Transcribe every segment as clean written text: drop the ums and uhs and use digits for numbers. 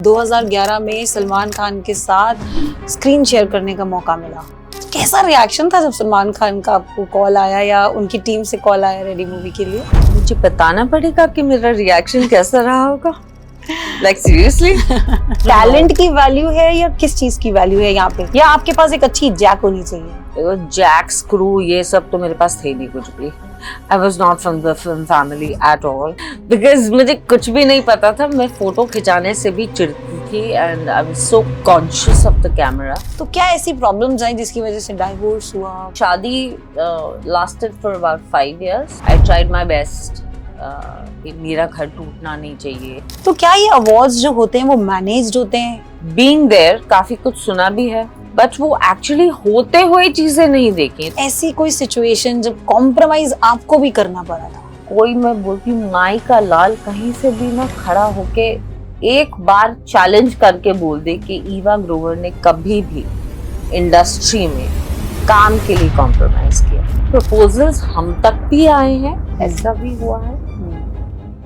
2011 में सलमान खान के साथ स्क्रीन शेयर करने का मौका मिला। कैसा रिएक्शन था जब सलमान खान का आपको कॉल आया या उनकी टीम से कॉल आया रेडी मूवी के लिए? मुझे बताना पड़ेगा कि मेरा रिएक्शन कैसा रहा होगा। Like seriously? टैलेंट की वैल्यू है या किस चीज की वैल्यू है यहाँ पे, या आपके पास एक अच्छी जैक होनी चाहिए? देखो, जैक स्क्रू ये सब तो मेरे पास थे नहीं कुछ भी। I was not from the film family at all because मुझे कुछ भी नहीं पता था। मैं फोटो खिंचाने से भी चिढ़ती थी and I was so conscious of the camera। तो क्या ऐसी प्रॉब्लम्स आई जिसकी वजह से डाइवोर्स हुआ? शादी lasted for about 5 years। I tried my best। कि मेरा घर टूटना नहीं चाहिए। तो क्या ये अवार्ड्स जो होते हैं वो मैनेज्ड होते हैं? Being there काफी कुछ सुना भी है, बट वो एक्चुअली होते हुए चीजें नहीं देखी। ऐसी कोई सिचुएशन जब कॉम्प्रोमाइज आपको भी करना पड़ा था? कोई, मैं बोलती हूँ माई का लाल कहीं से भी ना खड़ा होके एक बार चैलेंज करके बोल दे कि ईवा ग्रोवर ने कभी भी इंडस्ट्री में काम के लिए कॉम्प्रोमाइज किया। प्रपोजल्स हम तक भी आए हैं, ऐसा भी हुआ है,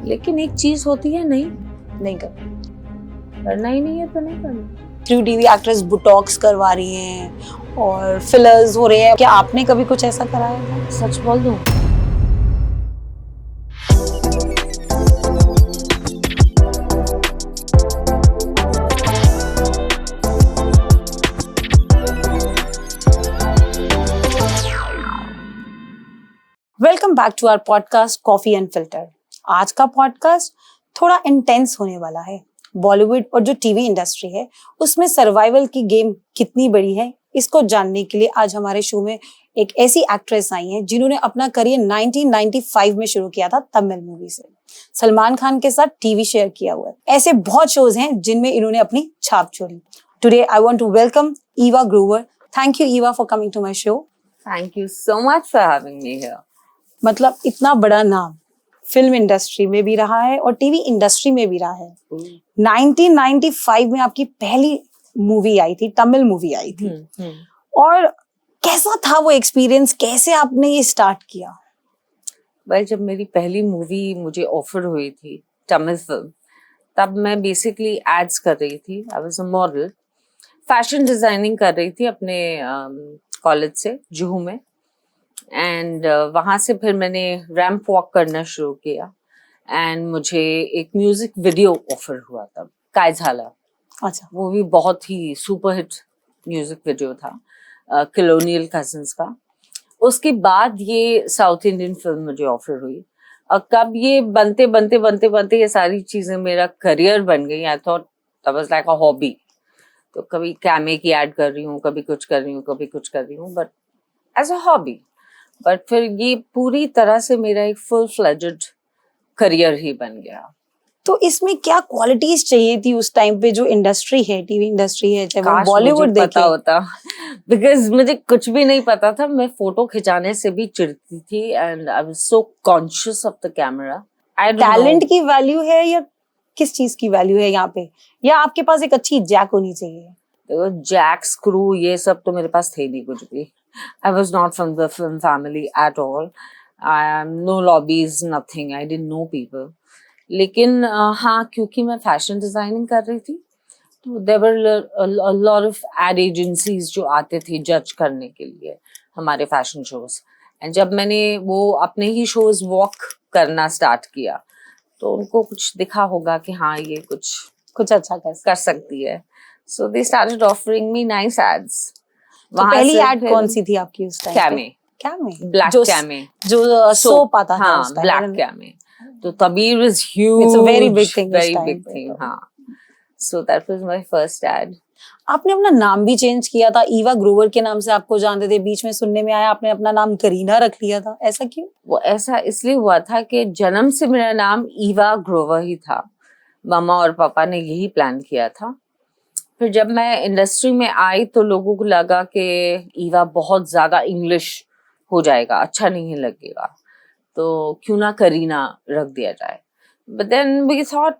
लेकिन एक चीज होती है, नहीं करना ही नहीं है तो नहीं करना। थ्रू टीवी एक्ट्रेस बुटॉक्स करवा रही हैं और फिलर्स हो रहे हैं, क्या आपने कभी कुछ ऐसा कराया है? सच बोल दूं, welcome back to our podcast coffee and filter. आज का पॉडकास्ट थोड़ा इंटेंस होने वाला है। बॉलीवुड और जो टीवी इंडस्ट्री है उसमें सर्वाइवल की गेम कितनी बड़ी है, इसको जानने के लिए आज हमारे शो में एक ऐसी एक्ट्रेस आई हैं जिन्होंने अपना करियर 1995 में शुरू किया था तमिल मूवी से। सलमान खान के साथ टीवी शेयर किया हुआ है। ऐसे बहुत शोज हैं जिनमें इन्होंने अपनी छाप छोड़ी। Today I want to welcome Eva Grover. Thank you Eva for coming to my show. Thank you so much for having me here. मतलब इतना बड़ा नाम फिल्म इंडस्ट्री में भी रहा है और टीवी इंडस्ट्री में भी रहा है। 1995 में आपकी पहली मूवी आई थी, तमिल मूवी आई थी। और कैसा था वो एक्सपीरियंस, कैसे आपने ये स्टार्ट किया? भाई, जब मेरी पहली मूवी मुझे ऑफर हुई थी तमिल फिल्म, तब मैं बेसिकली एड्स कर रही थी। I was a model, fashion designing कर रही थी अपने कॉलेज से जुहू में। एंड वहाँ से फिर मैंने रैंप वॉक करना शुरू किया एंड मुझे एक म्यूजिक वीडियो ऑफर हुआ तब, काय झाला। अच्छा। वो भी बहुत ही सुपर हिट म्यूजिक वीडियो था, कॉलोनियल कजिन्स का। उसके बाद ये साउथ इंडियन फिल्म मुझे ऑफर हुई और कब ये बनते ये सारी चीजें मेरा करियर बन गई। I thought that was like a hobby. तो कभी कैमे की ऐड कर रही हूँ, कभी कुछ कर रही हूँ, कभी कुछ कर रही हूँ, but as a hobby. But फिर ये पूरी तरह से मेरा एक फुल फ्लेजेड करियर ही बन गया। तो इसमें क्या क्वालिटीज चाहिए थी उस टाइम पे जो इंडस्ट्री है, टीवी इंडस्ट्री है, चाहे वो बॉलीवुड देखे? पता होता, बिकॉज मुझे कुछ भी नहीं पता था। मैं फोटो खिंचाने से भी चिढ़ती थी and I was so conscious of the camera. Talent की वैल्यू है या किस चीज की वैल्यू है यहाँ पे, या आपके पास एक अच्छी जैक होनी चाहिए? देखो, जैक स्क्रू ये सब तो मेरे पास थे नहीं कुछ भी। I was not from the film family at all। No lobbies, nothing। I didn't know people। लेकिन हाँ, क्योंकि मैं फैशन डिजाइनिंग कर रही थी तो there were a lot of ad agencies जो आते थे जज करने के लिए हमारे फैशन शोज। एंड जब मैंने वो अपने ही शोज वॉक करना स्टार्ट किया तो उनको कुछ दिखा होगा कि हाँ ये कुछ अच्छा कर सकती है। So they started offering me nice ads। तो पहली एड कौन सी थी आपकी उस टाइम पे? कैमे, ब्लैक कैमे, जो सोप आता था हाँ, उस टाइम। ब्लैक कैमे। तो तभी it was huge, It's a very big thing very उस टाइम big पे thing। तो। हाँ, so that was my first ad। आपने अपना नाम भी चेंज किया था, ईवा ग्रोवर के नाम से आपको जानते थे, बीच में सुनने में आया आपने अपना नाम करीना रख लिया था, ऐसा क्यों? वो ऐसा इसलिए हुआ था कि जन्म से मेरा नाम ईवा ग्रोवर ही था। मामा और पापा ने यही प्लान किया था। फिर जब मैं इंडस्ट्री में आई तो लोगों को लगा कि ईवा बहुत ज्यादा इंग्लिश हो जाएगा, अच्छा नहीं लगेगा, तो क्यों ना करीना रख दिया जाए। बट देन वी थॉट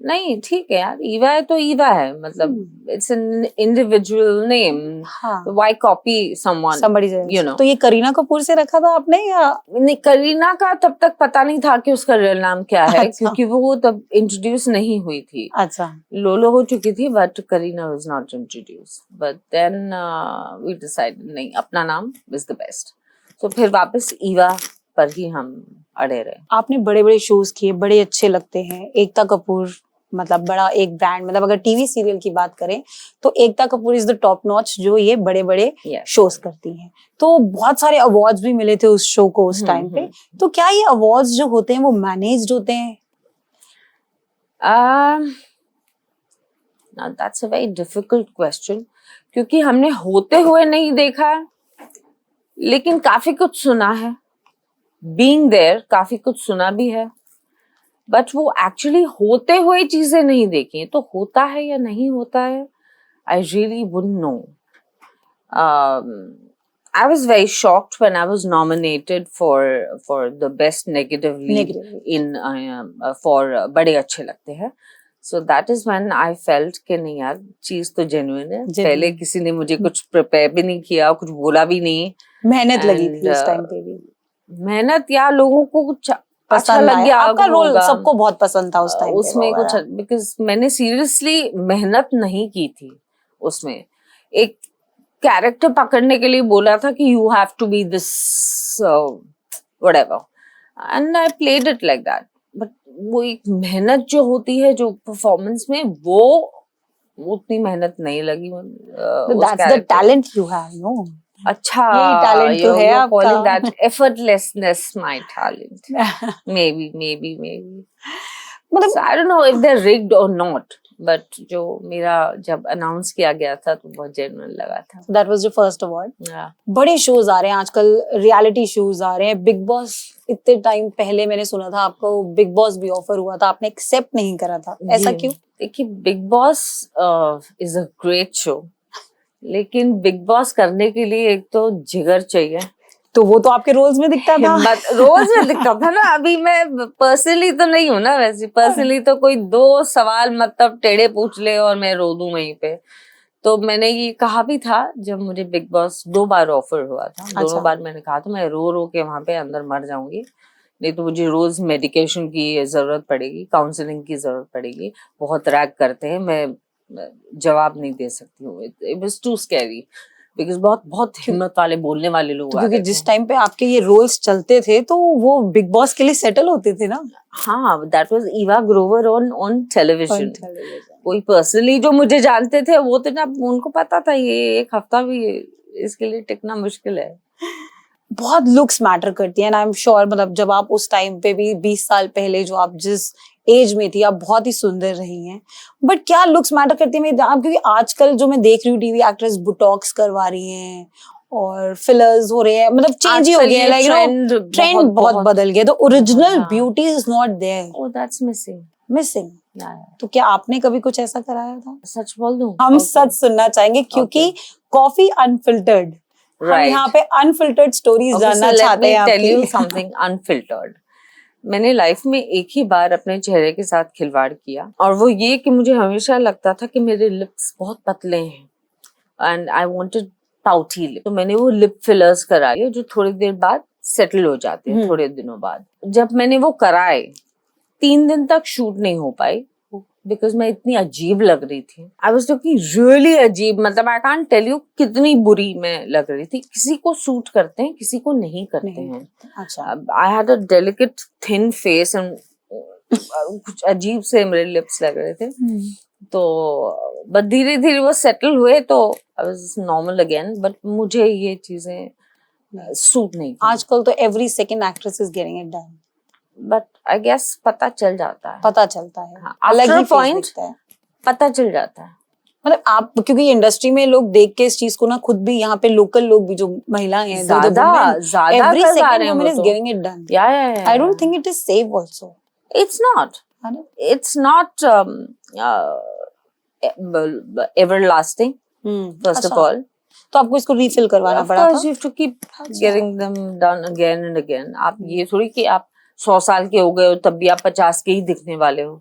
नहीं ठीक है यार, ईवा है तो ईवा है, मतलब इट्स एन इंडिविजुअल नेम, हाँ, why copy someone, somebody you else. No. तो ये करीना कपूर से रखा था आपने या? नहीं, करीना का तब तक पता नहीं था कि उसका रियल नाम क्या है, अच्छा। क्योंकि वो तब इंट्रोड्यूस नहीं हुई थी, अच्छा, लोलो हो चुकी थी, but Kareena was not introduce. But then we decided नहीं, अपना नाम इज द बेस्ट। तो फिर वापस ईवा पर ही हम अड़े रहे। आपने बड़े बड़े शोज किए, बड़े अच्छे लगते हैं। एकता कपूर मतलब बड़ा एक ब्रांड, मतलब अगर टीवी सीरियल की बात करें तो Ekta Kapoor is the top notch, जो ये बड़े बड़े Yes. शोज करती हैं। तो बहुत सारे अवार्ड्स भी मिले थे उस शो को उस टाइम पे। तो क्या ये अवार्ड्स जो होते हैं वो मैनेज्ड होते हैं? Now that's a very difficult question, क्योंकि हमने होते हुए नहीं देखा है, लेकिन काफी कुछ सुना है, being there काफी कुछ सुना भी है, बट वो एक्चुअली होते हुए चीजें नहीं देखी, तो होता है या नहीं होता है, I really wouldn't know. I was very shocked when I was nominated for the best negative lead in for बड़े अच्छे लगते हैं. So that is when I felt कि नहीं यार, चीज तो genuine है। पहले किसी ने मुझे कुछ प्रिपेयर भी नहीं किया, कुछ बोला भी नहीं। मेहनत लगी थी उस टाइम पे भी। मेहनत या लोगों को कुछ अच्छा पसंद लग गया, आपका रोल सबको बहुत पसंद था उस टाइम पे। उसमें कुछ, बिकॉज मैंने सीरियसली मेहनत नहीं की थी उसमें। एक कैरेक्टर पकड़ने के लिए बोला था कि you have to be this whatever, and I played it like that. But वो एक मेहनत जो होती है जो परफॉर्मेंस में, वो उतनी मेहनत नहीं लगी। That's the talent you have, no? अच्छा, यही टैलेंट तो है आपका। calling that effortlessness my talent. maybe मतलब so, I don't know if they're rigged or not, but जो मेरा जब अनाउंस किया गया था तो बहुत जेन्युइन लगा था। That was your first award. Yeah. बड़े शोज आ रहे हैं आजकल, रियलिटी शोज आ रहे हैं। बिग बॉस इतने टाइम पहले मैंने सुना था आपको बिग बॉस भी ऑफर हुआ था, आपने एक्सेप्ट नहीं करा था, ऐसा क्यों? देखिए, big boss is a great show, लेकिन बिग बॉस करने के लिए एक तो जिगर चाहिए। तो वो तो आपके रोल्स में दिखता था। रोज में दिखता था ना। अभी मैं पर्सनली तो नहीं हूँ ना, वैसे पर्सनली तो कोई दो सवाल मतलब टेढ़े पूछ ले और मैं रो दूं वहीं पे। तो मैंने ये कहा भी था जब मुझे बिग बॉस 2 बार ऑफर हुआ था। अच्छा। दोनों बार मैंने कहा था मैं रो रो के वहां पे अंदर मर जाऊंगी, नहीं तो मुझे रोज मेडिकेशन की जरूरत पड़ेगी, काउंसलिंग की जरूरत पड़ेगी, बहुत रैग करते हैं, मैं जवाब नहीं दे सकती हूँ। It was too scary, because बहुत हिम्मत वाले बोलने वाले लोग क्योंकि जिस टाइम पे आपके ये रोल्स चलते थे तो वो बिग बॉस के लिए सेटल होते थे ना। हाँ, that was Eva Grover on television. कोई पर्सनली जो मुझे जानते थे वो तो ना, उनको पता था ये एक हफ्ता भी इसके लिए टिकना मुश्किल है। बहुत लुक्स मैटर करती है, एंड आई एम श्योर मतलब जब आप उस टाइम पे भी 20 साल पहले जो आप जिस एज में थी, आप बहुत ही सुंदर रही हैं। बट क्या लुक्स मैटर करती है? क्योंकि आजकल जो मैं देख रही हूँ टीवी एक्ट्रेस बुटॉक्स करवा रही हैं और फिलर्स हो रहे हैं, मतलब चेंज ही हो गया है, लाइक ट्रेंड बहुत बदल गया, तो original beauty is not there. Oh, that's missing. तो क्या आपने कभी कुछ ऐसा कराया था? सच बोल दूं? हम सच सुनना चाहेंगे, क्योंकि कॉफी अनफिल्टर्ड, हम यहाँ पे अनफिल्टर्ड स्टोरीज जानना चाहते हैं आपकी। Tell you something unfiltered. मैंने लाइफ में एक ही बार अपने चेहरे के साथ खिलवाड़ किया, और वो ये कि मुझे हमेशा लगता था कि मेरे लिप्स बहुत पतले हैं and I wanted pouty lip. तो मैंने वो लिप फिलर्स कराए जो थोड़ी देर बाद सेटल हो जाते हैं, थोड़े दिनों बाद। जब मैंने वो कराए 3 दिन तक शूट नहीं हो पाई, बिकॉज मैं इतनी अजीब लग रही थी। आई वॉज लुकिंग रियली अजीब, मतलब आई कांट टेल यू कितनी बुरी मैं लग रही थी। किसी को सूट करते हैं, किसी को नहीं करते हैं। अच्छा। I had a delicate thin face and कुछ अजीब से मेरे लिप्स लग रहे थे। तो बट धीरे धीरे वो सेटल हुए तो I was normal again, but मुझे ये चीजें सूट नहीं। आजकल तो every second actress is getting it done, but I guess पता चल जाता है। पता चलता है, हाँ, अलग ही पॉइंट पता चल जाता है। मतलब आप, क्योंकि इंडस्ट्री में लोग देख के इस चीज को ना, खुद भी यहाँ पे लोकल लोग भी जो महिलाएं हैं, ज्यादा every second woman is giving it done. I don't think it is safe also. It's not everlasting, first of all. तो आपको इसको रीफिल करवाना पड़ा था? Of course, you have to keep getting them done again and again. आप ये थोड़ी कि आप 100 साल के हो गए हो तब भी आप 50 के ही दिखने वाले हो।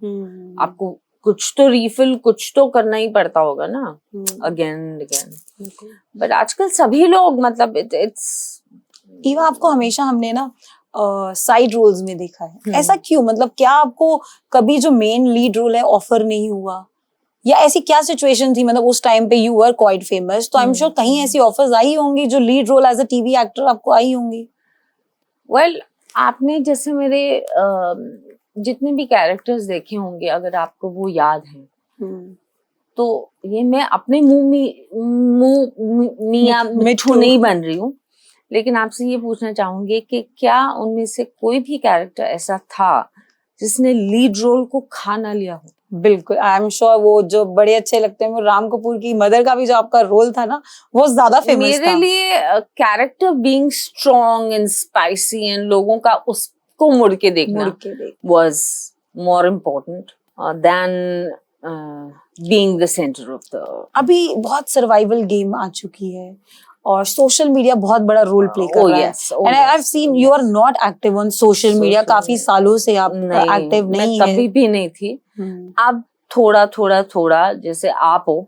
आपको कुछ तो रीफिल कुछ तो करना ही पड़ता होगा ना, अगेन एंड अगेन। बट आजकल सभी लोग मतलब इट्स ईवा, आपको हमेशा हमने ना साइड रोल्स में देखा है, ऐसा क्यों? मतलब क्या आपको कभी जो मेन लीड रोल है ऑफर नहीं हुआ, या ऐसी क्या सिचुएशन थी? मतलब उस टाइम पे यू वर क्वाइट फेमस, तो आई एम श्योर कहीं ऐसी ऑफर्स आई होंगी जो lead role as a TV actor आपको आई होंगी। वेल आपने जैसे मेरे जितने भी कैरेक्टर्स देखे होंगे, अगर आपको वो याद है तो ये मैं अपने मियां मिठू नहीं बन रही हूँ, लेकिन आपसे ये पूछना चाहूंगी कि क्या उनमें से कोई भी कैरेक्टर ऐसा था जिसने लीड रोल को खा ना लिया हो? बिल्कुल, आई एम श्योर वो जो बड़े अच्छे लगते हैं, वो राम कपूर की मदर का भी जो आपका रोल था ना, वो ज्यादा फेमस था। मेरे लिए character being strong and spicy and लोगों का उसको मुड़ के देखना was more important then being the centre of the. अभी बहुत सर्वाइवल गेम आ चुकी है और सोशल मीडिया बहुत बड़ा रोल प्ले कर रहा है, and I have seen you are not active on social media, काफी सालों से आप एक्टिव नहीं है। कभी भी नहीं थी। अब थोड़ा थोड़ा थोड़ा जैसे आप हो,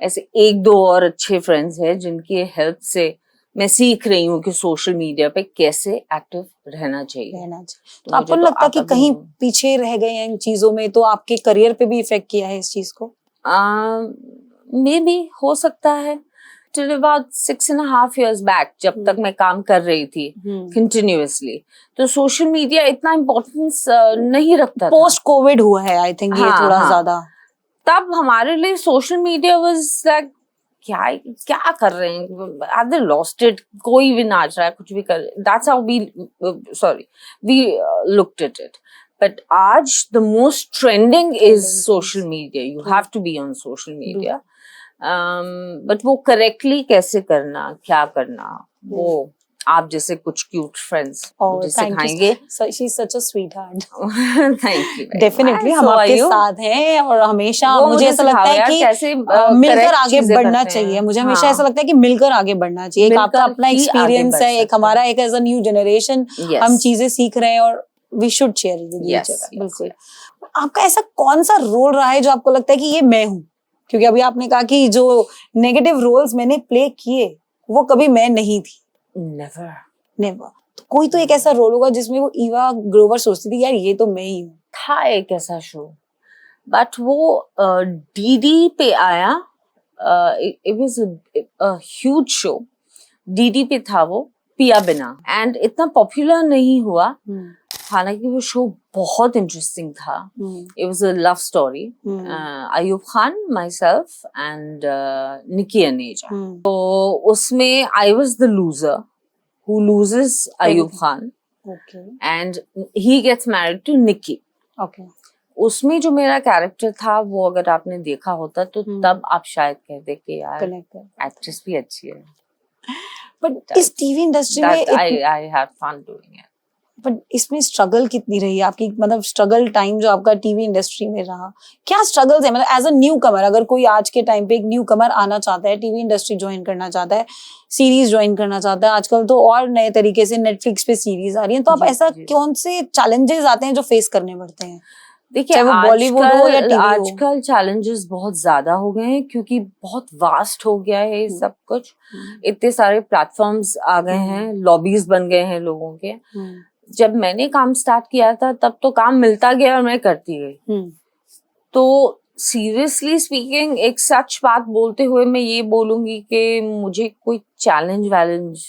ऐसे एक दो और अच्छे फ्रेंड्स हैं जिनकी हेल्प से मैं सीख रही हूँ कि सोशल मीडिया पे कैसे एक्टिव रहना चाहिए। तो आपको लगता है कि कहीं पीछे रह गए हैं इन चीजों में, तो आपके करियर पे भी इफेक्ट किया है इस चीज को? मे बी हो सकता है। Till about 6.5 years back, जब तक मैं काम कर रही थी कंटिन्यूअसली, तो सोशल मीडिया इतना इम्पोर्टेंस नहीं रखता। पोस्ट कोविड हुआ है आई थिंक ये थोड़ा ज्यादा। तब हमारे लिए सोशल मीडिया वाज लाइक क्या क्या कर रहे हैं, आर दे लॉस्ट इट, कोई भी नाच रहा है, कुछ भी कर, that's how we we looked at it. But आज the most trending is social media, you have to be on social media. But वो करेक्टली कैसे करना, क्या करना, वो आप जैसे कुछ क्यूट फ्रेंड्स मुझे सिखाएंगे। She is such a sweetheart. Thank you. Definitely हम आपके साथ हैं और हमेशा मुझे ऐसा लगता है कि मिलकर आगे बढ़ना चाहिए। मुझे हमेशा ऐसा लगता है कि मिलकर आगे बढ़ना चाहिए। एक आपका अपना एक्सपीरियंस है, एक हमारा एक एज अ न्यू जनरेशन हम चीजें सीख रहे हैं और we should share with each other. बिल्कुल। आपका ऐसा कौन सा रोल रहा है जो आपको लगता है कि ये मैं हूँ? क्योंकि अभी आपने कहा कि जो नेगेटिव रोल्स मैंने प्ले किए वो कभी मैं नहीं थी। नेवर। तो कोई तो एक ऐसा रोल होगा जिसमें वो ईवा ग्रोवर सोचती थी यार ये तो मैं ही हूँ। था एक ऐसा शो, बट वो डीडी पे आया, it was a huge show, DD पे था वो, पिया बिना, एंड इतना पॉपुलर नहीं हुआ। हालांकि वो शो बहुत इंटरेस्टिंग था। It was a love story, Ayub Khan, myself and Nikki Aneja. तो उसमें I was the loser who loses Ayub Khan, and he gets married to Nikki. उसमें जो मेरा कैरेक्टर था वो अगर आपने देखा होता तो तब आप शायद कहते कि यार एक्ट्रेस भी अच्छी है। बट इस टीवी इंडस्ट्री में I had fun doing it. But इसमें स्ट्रगल कितनी रही आपकी? मतलब स्ट्रगल टाइम जो आपका टीवी इंडस्ट्री में रहा, क्या स्ट्रगल्स है? मतलब एज अ न्यू कमर, अगर कोई आज के टाइम पे एक न्यू कमर आना चाहता है, टीवी इंडस्ट्री ज्वाइन करना चाहता है, सीरीज ज्वाइन करना चाहता है, आजकल तो और नए तरीके से नेटफ्लिक्स पे सीरीज आ रही हैं, तो आप ऐसा कौन से चैलेंजेस आते हैं जो फेस करने पड़ते हैं? देखिए बॉलीवुड हो या टीवी हो, आजकल चैलेंजेस बहुत ज्यादा हो गए हैं क्योंकि बहुत वास्ट हो गया है सब कुछ। इतने सारे प्लेटफॉर्म्स आ गए हैं, लॉबीज बन गए हैं लोगों के। जब मैंने काम स्टार्ट किया था तब तो काम मिलता गया और मैं करती गई। तो सीरियसली स्पीकिंग, एक सच बात बोलते हुए मैं ये बोलूंगी कि मुझे कोई चैलेंज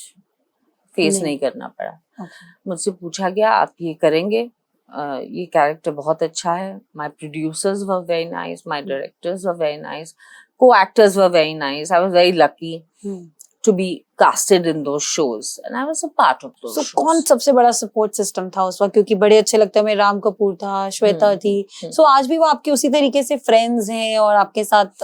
फेस नहीं करना पड़ा। मुझसे पूछा गया आप ये करेंगे, ये कैरेक्टर बहुत अच्छा है। My producers were very nice, my directors were very nice, co-actors were very nice. I was very lucky to be casted in those shows and I was a part of those shows. कौन सबसे बड़ा support system था उस वक्त? क्योंकि बड़े अच्छे लगते हैं, मैं राम कपूर था, श्वेता थी, सो आज भी वो आपके उसी तरीके से फ्रेंड्स हैं और आपके साथ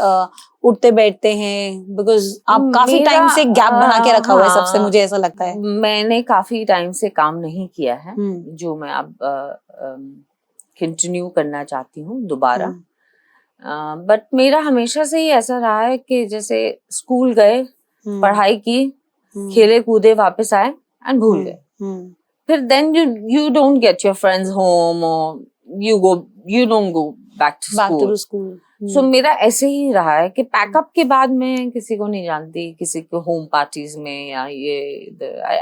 उठते बैठते हैं? बिकॉज आप काफी टाइम से गैप बना के रखा हुआ है सबसे, मुझे ऐसा लगता है। मैंने काफी टाइम से काम नहीं किया है, जो मैं अब कंटिन्यू करना चाहती हूँ दोबारा। बट मेरा हमेशा से ही ऐसा रहा है कि जैसे स्कूल गए, पढ़ाई की, खेले कूदे, वापस आए एंड भूल गए। फिर then you don't get your friends home or you don't go back to back school. to school. So मेरा ऐसे ही रहा है कि पैकअप के बाद मैं किसी को नहीं जानती, किसी को होम पार्टीज में या ये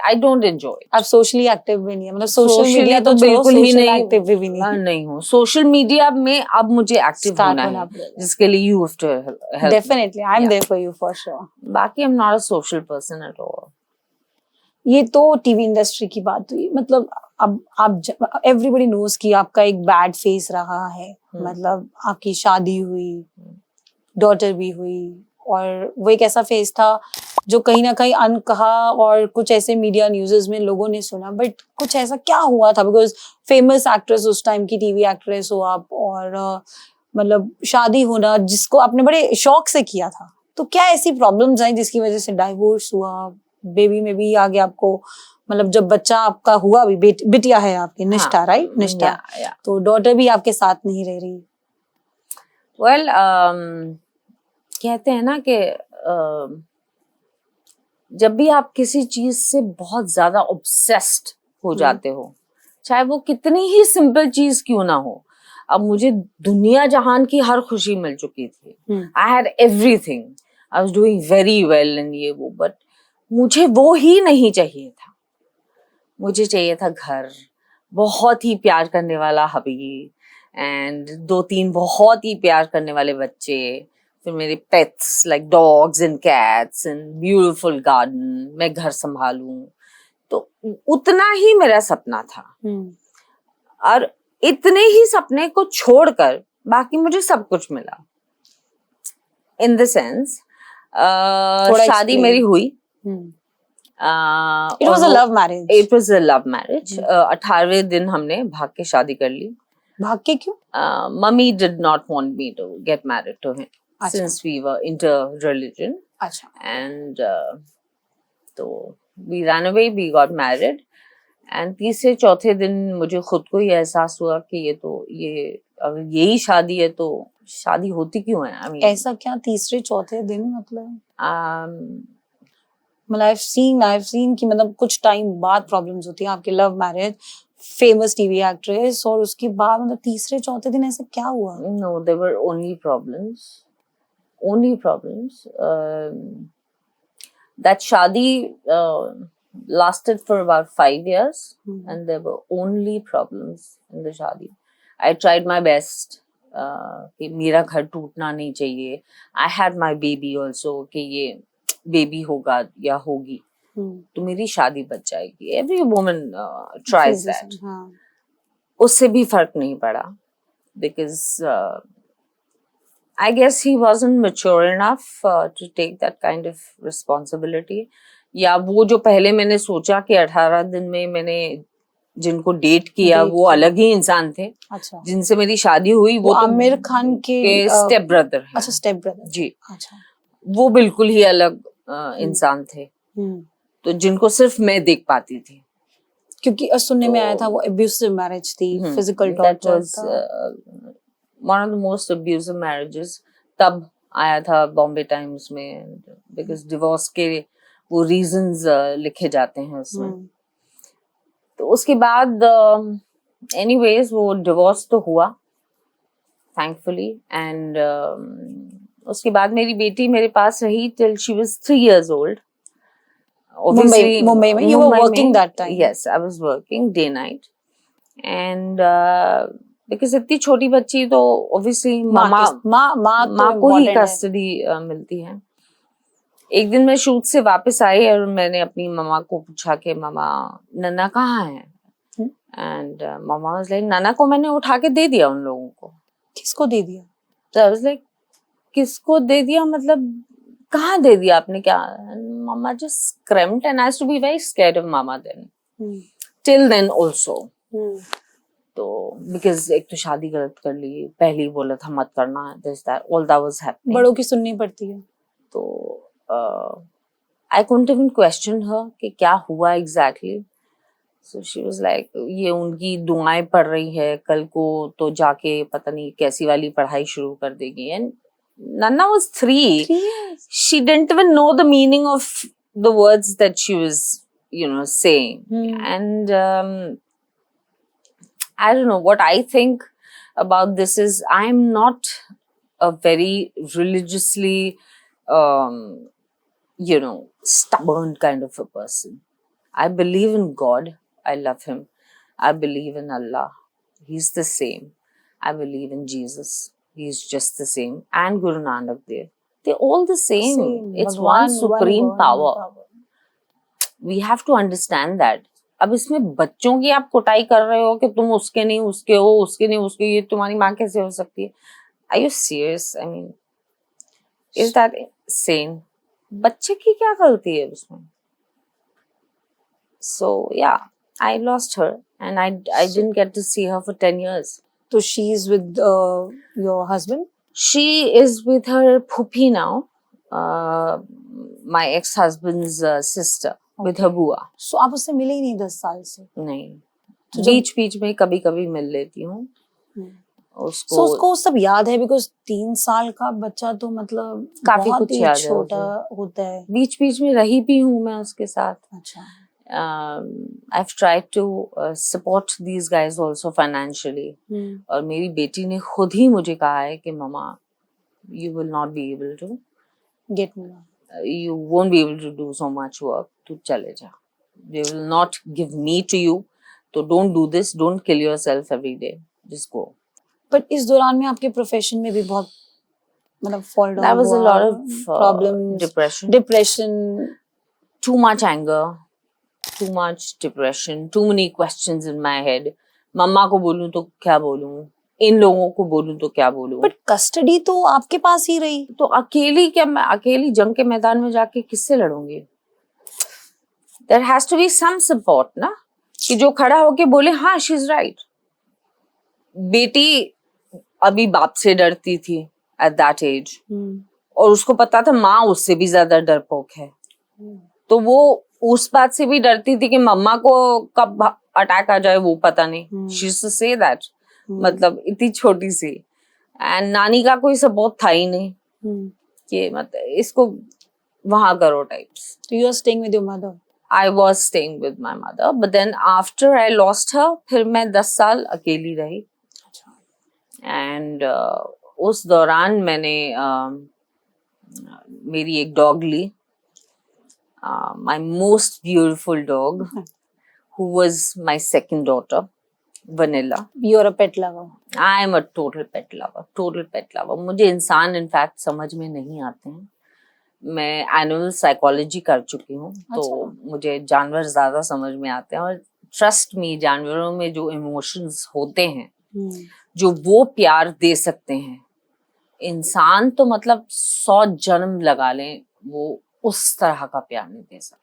I don't enjoy it. आप सोशली एक्टिव भी नहीं है, मतलब सोशल Socially मीडिया तो बिल्कुल ही नहीं, एक्टिव भी नहीं मैं नहीं हूँ सोशल मीडिया में। अब मुझे एक्टिव Start होना होना है, पड़ेगा। जिसके लिए you have to help. Definitely I am Yeah. There for you for sure. बाकी I'm not a social person at all. ये तो टीवी इंडस्ट्री की बात हुई, मतलब अब आप एवरीबॉडी नोज कि आपका एक बैड फेस रहा है, मतलब आपकी शादी हुई, डॉटर भी हुई, और वो एक ऐसा फेस था जो कहीं ना कहीं अनकहा और कुछ ऐसे मीडिया न्यूज़ेस में लोगों ने सुना, बट कुछ ऐसा क्या हुआ था? बिकॉज फेमस एक्ट्रेस, उस टाइम की टीवी एक्ट्रेस हो आप, और मतलब शादी होना जिसको आपने बड़े शौक से किया था, तो क्या ऐसी प्रॉब्लम्स आई जिसकी वजह से डाइवोर्स हुआ, बेबी में भी आगे आपको, मतलब जब बच्चा आपका हुआ भी, बिटिया है आपकी निष्ठा, राइट? निष्ठा, Yeah. तो डॉटर भी आपके साथ नहीं रह रही। Well, कहते हैं ना कि जब भी आप किसी चीज से बहुत ज्यादा ऑब्सेस्ड हो जाते हो, चाहे वो कितनी ही सिंपल चीज क्यों ना हो। अब मुझे दुनिया जहान की हर खुशी मिल चुकी थी, I had everything, I was doing very well in ये वो, बट मुझे वो ही नहीं चाहिए था। मुझे चाहिए था घर, बहुत ही प्यार करने वाला हबी, एंड 2-3 बहुत ही प्यार करने वाले बच्चे, फिर मेरे pets like dogs and cats and beautiful garden, मैं घर संभालूं, तो उतना ही मेरा सपना था। और इतने ही सपने को छोड़कर बाकी मुझे सब कुछ मिला। इन द सेंस शादी मेरी हुई, It was a love marriage. It was a love marriage. 18वें दिन हमने भाग के शादी कर ली। भाग के क्यों? Mummy did not want me to get married to him since we were inter-religion. अच्छा। And तो we ran away, we got married. And तीसरे चौथे दिन मुझे खुद को ही एहसास हुआ कि ये अगर यही शादी है तो शादी होती क्यों है? I mean, ऐसा क्या तीसरे चौथे दिन, मतलब I've seen कि मतलब कुछ टाइम बाद प्रॉब्लम्स होती हैं आपके love marriage, famous TV actress, और उसके बाद मतलब तीसरे चौथे दिन ऐसा क्या हुआ? No, there were only problems. Only problems. That shadi lasted for about 5 years, and there were only problems in the shadi. I tried my best कि मेरा घर टूटना नहीं चाहिए. I had my baby also कि ये बेबी होगा या होगी तो मेरी शादी बच जाएगी. Every woman tries that. उससे भी फर्क नहीं पड़ा because I guess he wasn't mature enough to take that kind of responsibility. या वो जो पहले मैंने सोचा कि 18 दिन में मैंने जिनको डेट किया वो अलग ही इंसान थे. अच्छा. जिनसे मेरी शादी हुई वो तो आमिर खान के स्टेप ब्रदर है. अच्छा, स्टेप ब्रदर जी. अच्छा. वो बिल्कुल ही अलग इंसान थे. तो जिनको सिर्फ मैं देख पाती थी. क्योंकि सुनने में आया था वो अब्यूसिव मैरिज थी, फिजिकल टॉर्चर था. One of the most abusive marriages तब आया था बॉम्बे टाइम्स में, because डिवोर्स के वो रीजंस लिखे जाते हैं उसमें. तो उसके बाद एनीवेज वो डिवोर्स तो हुआ थैंकफुली, एंड उसके बाद मेरी बेटी मेरे पास रही till she was 3 years old. Obviously, Mumbai में you were working that time? Yes, I was working day night, and because इतनी छोटी बच्ची तो obviously माँ को ही कस्टडी मिलती है. एक दिन मैं शूट से वापस आई और मैंने अपनी मम्मा को पूछा कि मम्मा नन्ना कहाँ है, एंड मम्मा वाज लाइक नन्ना को मैंने उठा के दे दिया उन लोगों को. किसको दे दिया? तो आई वाज लाइक किसको दे दिया मतलब कहाँ दे दिया आपने क्या? Mama just screamed and I used to be very scared of mama then, till then also. तो बिकॉज एक तो शादी गलत कर ली, पहले ही बोला था मत करना, this that all that was happening. बड़ों की सुननी पड़ती है. तो I couldn't even question her कि क्या हुआ exactly. So she was like ये उनकी दुआएं पढ़ रही है, कल को तो जाके पता नहीं कैसी वाली पढ़ाई शुरू कर देगी. And Nanna was 3. She didn't even know the meaning of the words that she was saying. And I don't know, what I think about this is I'm not a very religiously stubborn kind of a person. I believe in God. I love him. I believe in Allah. He's the same. I believe in Jesus. He's just the same. And Guru Nanak Dev. They're all the same. It's one supreme power. We have to understand that. अब इसमें बच्चों की आप कुटाई कर रहे हो कि तुम उसके नहीं उसके हो, उसके नहीं उसके, ये तुम्हारी माँ कैसे हो सकती है? Are you serious? I mean, is that sane? बच्चे की क्या गलती है उसमें? So yeah, I lost her and I didn't get to see her for 10 years. So she's with your husband? She is with her phuphi now, my ex-husband's sister, with her बुआ. So आप उससे मिले ही नहीं 10 साल से? नहीं, बीच बीच में कभी कभी मिल लेती हूँ उसको सब याद है, बिकॉज 3 साल का बच्चा तो मतलब काफी कुछ याद है, छोटा होता है. बीच बीच में रही भी हूँ मैं उसके साथ. अच्छा. I've tried to support these guys also financially. और मेरी बेटी ने खुद ही मुझे कहा है कि mama, you will not be able to get me. You won't be able to do so much work. तू चले जा. They will not give me to you. So don't do this. Don't kill yourself every day. Just go. But इस दौरान में आपके profession में भी बहुत मतलब fall down. That was a lot of problems, depression, too much anger, too much depression, too many questions in my head. मम्मा को बोलूं तो क्या बोलूं, इन लोगों को बोलूं तो क्या बोलूं. बट कस्टडी तो आपके पास ही रही, तो अकेली क्या, मैं अकेली जंग के मैदान में जाके किससे लड़ूंगी? There has to be some support ना, कि जो खड़ा होके बोले हाँ she is right. बेटी अभी बाप से डरती थी at that age, और उसको पता था माँ उससे भी ज्यादा डरपोक है, तो वो उस बात से भी डरती थी कि मम्मा को कब अटैक आ जाए वो पता नहीं. She used to say that. मतलब इतनी छोटी सी, एंड नानी का कोई सपोर्ट था ही नहीं कि मतलब इसको वहां करो types. So you are staying with your mother? I was staying with my mother, but then after I lost her, फिर मैं 10 साल अकेली रही. एंड उस दौरान मैंने मेरी एक डॉग ली, my most beautiful dog, who was my second daughter, Vanilla. You are a pet lover? I am a total pet lover, total pet lover. मुझे इंसान इनफैक्ट समझ में नहीं आते हैं. मैं एनिमल साइकोलॉजी कर चुकी हूँ, तो मुझे जानवर ज्यादा समझ में आते हैं. और ट्रस्ट मी, जानवरों में जो इमोशंस होते हैं, जो वो प्यार दे सकते हैं, इंसान तो मतलब 100 जन्म लगा लें वो उस तरह का प्यार नहीं दे सकते.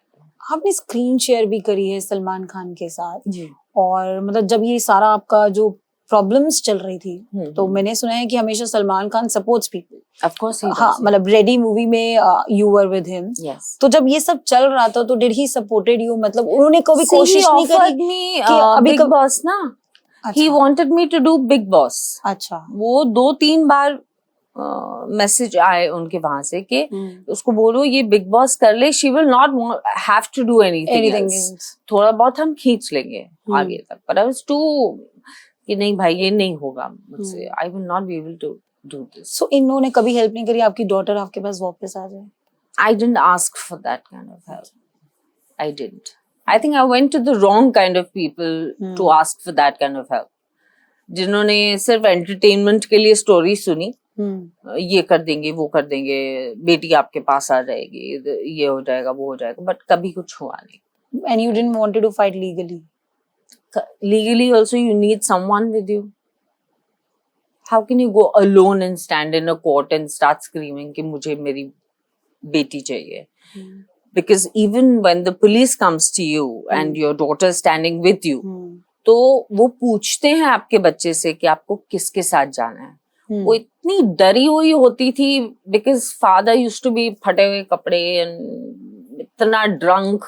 आपने स्क्रीन शेयर भी करी है सलमान खान के साथ जी. और मतलब जब ये सारा आपका जो प्रॉब्लम्स चल रही थी, तो मैंने सुना है कि हमेशा Salman Khan supports people. Of course. हाँ, मतलब रेडी मूवी में यू वर विद हिम. तो जब ये सब चल रहा था तो डिड ही सपोर्टेड यू? मतलब उन्होंने कभी कोशिश नहीं करी कि अभी बिग बॉस ना, he wanted me to do Big Boss. अच्छा. वो 2-3 बार मैसेज आए उनके वहां से कि उसको बोलो ये बिग बॉस कर ले, she will not have to do anything else. थोड़ा बहुत हम खींच लेंगे आगे तक, but I was too कि नहीं भाई ये नहीं होगा मुझसे, I will not be able to do this. So इन्होंने कभी हेल्प नहीं करी आपकी डॉटर आपके पास वापस आ जाए? I didn't ask for that kind of help. I didn't. I think I went to the wrong kind of people to ask for that kind of help. जिन्होंने सिर्फ एंटरटेनमेंट के लिए स्टोरी सुनी, ये कर देंगे वो कर देंगे, बेटी आपके पास आ जाएगी, ये हो जाएगा वो हो जाएगा, बट कभी कुछ हुआ नहीं. And you didn't wanted to fight legally? Legally also you need someone with you. How can you go alone and stand in a court and start screaming कि मुझे मेरी बेटी चाहिए? Because even when the police comes to you and your daughter is standing with you, तो वो पूछते हैं आपके बच्चे से कि आपको किसके साथ जाना है. वो इतनी डरी हुई होती थी because father used to be फटे हुए कपड़े and इतना drunk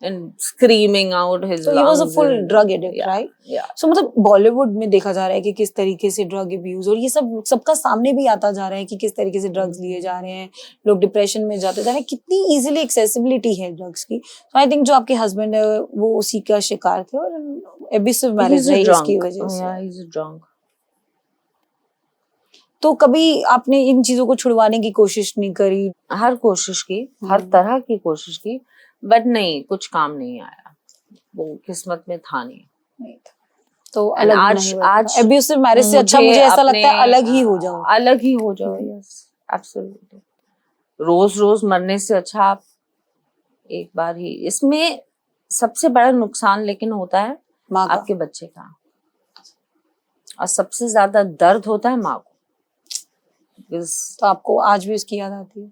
and screaming out his So he was a lungs full and- drug addict, yeah, right? Yeah. So मतलब बॉलीवुड में देखा जा रहा है कि किस तरीके से ड्रग अब्यूज और ये सब सबका सामने भी आता जा रहा है कि किस तरीके से ड्रग्स लिए जा रहे हैं, लोग डिप्रेशन में जाते जा रहे हैं, कितनी इजीली एक्सेसिबिलिटी है ड्रग्स की. तो आई थिंक जो आपके हस्बैंड है वो उसी का शिकार थे और एब्यूसिव मैरिज He's a रही drunk. इसकी वजह से. Yeah, he's a drunk. तो कभी आपने इन चीजों को छुड़वाने की कोशिश नहीं करी? हर कोशिश की, हर तरह की कोशिश की, बट नहीं, कुछ काम नहीं आया. वो किस्मत में था नहीं. नहीं था. तो And अलग आज नहीं हुआ. आज एब्यूसिव मैरिज से अच्छा मुझे ऐसा लगता है अलग ही हो जाओ. अलग ही हो जाओ. Yes, absolutely. रोज रोज मरने से अच्छा आप एक बार ही. इसमें सबसे बड़ा नुकसान लेकिन होता है माँ का. आपके बच्चे का, और सबसे ज्यादा दर्द होता है माँ को. तो आपको आज भी उसकी याद आती है?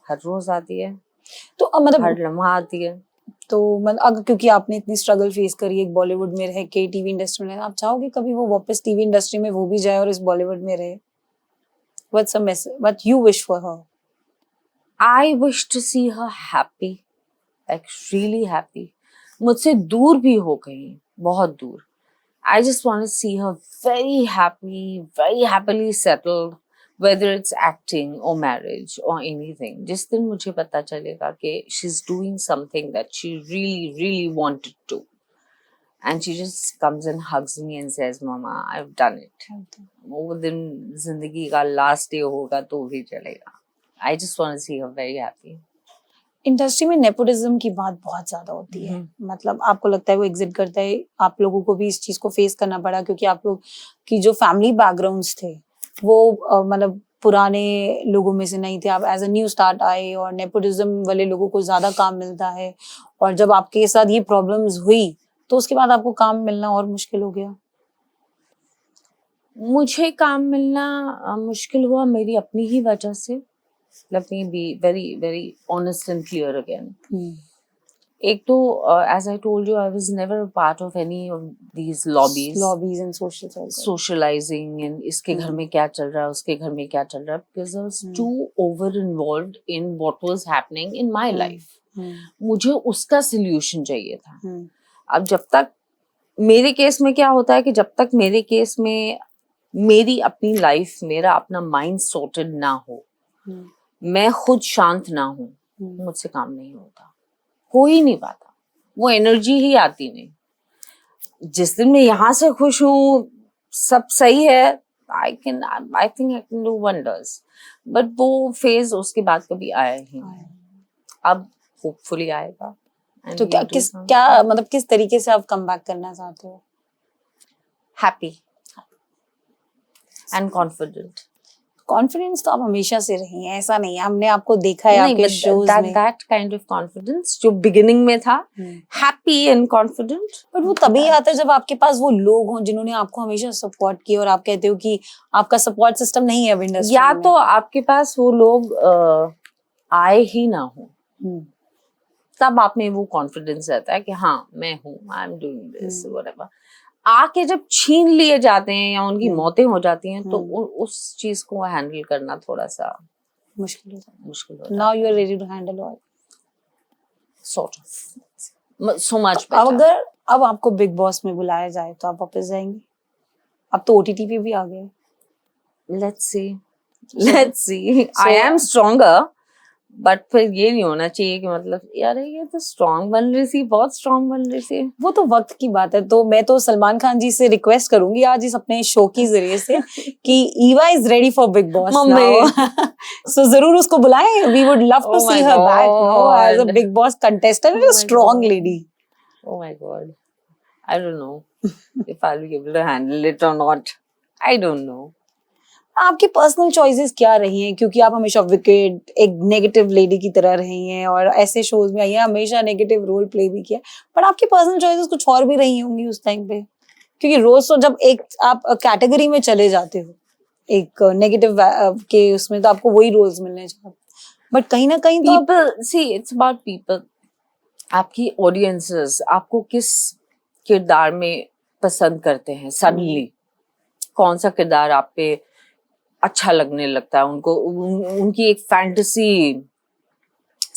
हर रोज आती है, तो मतलब हर लम्हा आती है. तो मतलब अगर क्योंकि आपने इतनी स्ट्रगल फेस करी एक बॉलीवुड में रह के टीवी इंडस्ट्री में, आप चाहोगे कभी वो वापस टीवी इंडस्ट्री में वो भी जाए और इस बॉलीवुड में रहे? What's a message? What you wish for her? I wish to see her happy, like really happy. मुझसे दूर भी हो कहीं, बहुत दूर. I just want to see her very happy, very happily settled, whether it's acting or marriage or anything. जिस दिन मुझे पता चलेगा कि she's doing something that she really, really wanted to, and she just comes and hugs me and says, "Mama, I've done it." वो दिन जिंदगी का last day होगा तो भी चलेगा. I just want to see her very happy. Industry में nepotism की बात बहुत ज्यादा होती है. मतलब आपको लगता है वो एग्जिट करता है? आप लोगों को भी इस चीज को फेस करना पड़ा क्योंकि आप लोग की जो फैमिली बैकग्राउंड्स थे वो मतलब पुराने लोगों में से नहीं थे. आप एज अ न्यू स्टार्ट आए और नेपोटिज्म वाले लोगों को ज्यादा काम मिलता है, और जब आपके साथ ये प्रॉब्लम्स हुई तो उसके बाद आपको काम मिलना और मुश्किल हो गया? मुझे काम मिलना मुश्किल हुआ मेरी अपनी ही वजह से. Let me be very, very honest and clear again. एक तो as I told you, I was never a part of any of these lobbies and social circles. socializing and इसके घर में क्या चल रहा है, उसके घर में क्या चल रहा है, because I was too over involved in what was happening in my life. मुझे उसका solution चाहिए था. अब जब तक मेरे केस में क्या होता है कि जब तक मेरे केस में मेरी अपनी लाइफ, मेरा अपना माइंड सॉर्टेड ना हो, मैं खुद शांत ना हूँ, मुझसे काम नहीं होता, हो ही नहीं पाता. वो एनर्जी ही आती नहीं. जिस दिन मैं यहाँ से खुश हूँ, सब सही है, I think I can do wonders. But वो फेज उसके बाद कभी आया ही नहीं. अब होपफुली आएगा. तो क्या मतलब किस तरीके से आप कम बैक करना चाहते हो? Happy and confident. कॉन्फिडेंस तो आप हमेशा से रही हैं, ऐसा नहीं है. हमने आपको देखा है आपके शोज में. दैट काइंड ऑफ कॉन्फिडेंस जो बिगिनिंग में था, हैप्पी एंड कॉन्फिडेंट. बट वो तभी आता है जब आपके पास वो लोग हों जिन्होंने आपको हमेशा सपोर्ट किया, और आप कहते हो कि आपका सपोर्ट सिस्टम नहीं है अब इंडस्ट्री में. या तो आपके पास वो लोग आए ही ना हो, तब आप में वो कॉन्फिडेंस रहता है कि हाँ मैं हूँ, I am doing this whatever. आके जब छीन लिए जाते हैं या उनकी मौतें हो जाती हैं, तो उस चीज को हैंडल करना थोड़ा सा मुश्किल होता है. Now you are ready to handle all sort of so much. अगर अब आपको बिग बॉस में बुलाया जाए तो आप वापस जाएंगे? अब तो ओटीटी पे भी आ गए. Let's see. I am stronger, but फिर ये नहीं होना चाहिए कि मतलब यार ये तो स्ट्रॉन्ग बन रही थी, बहुत स्ट्रॉन्ग बन रही थी. वो तो वक्त की बात है. तो मैं तो सलमान खान जी से रिक्वेस्ट करूंगी आज इस अपने शो के जरिए से कि Eva is ready for Bigg Boss now. So जरूर उसको बुलाएं. We would love to see her back now as a Bigg Boss contestant, a strong lady. Oh my god, I don't know if I'll be able to handle it or not. I don't know. आपकी personal choices क्या रही हैं? क्योंकि आप हमेशा wicket एक negative lady की तरह रही हैं और ऐसे शोज में आई हैं, हमेशा नेगेटिव रोल प्ले भी किया, पर आपकी पर्सनल चॉइसेस कुछ और भी रही होंगी उस टाइम पे. क्योंकि रोज तो जब एक आप कैटेगरी में चले जाते हो एक नेगेटिव के उसमें, तो आपको वही रोल्स मिलने चाहिए, बट कहीं ना कहीं तो people see it's about people. आपकी ऑडियंसेस आपको किस किरदार में पसंद करते हैं. सडनली कौन सा किरदार आप पे अच्छा लगने लगता है उनको, उनकी एक फैंटेसी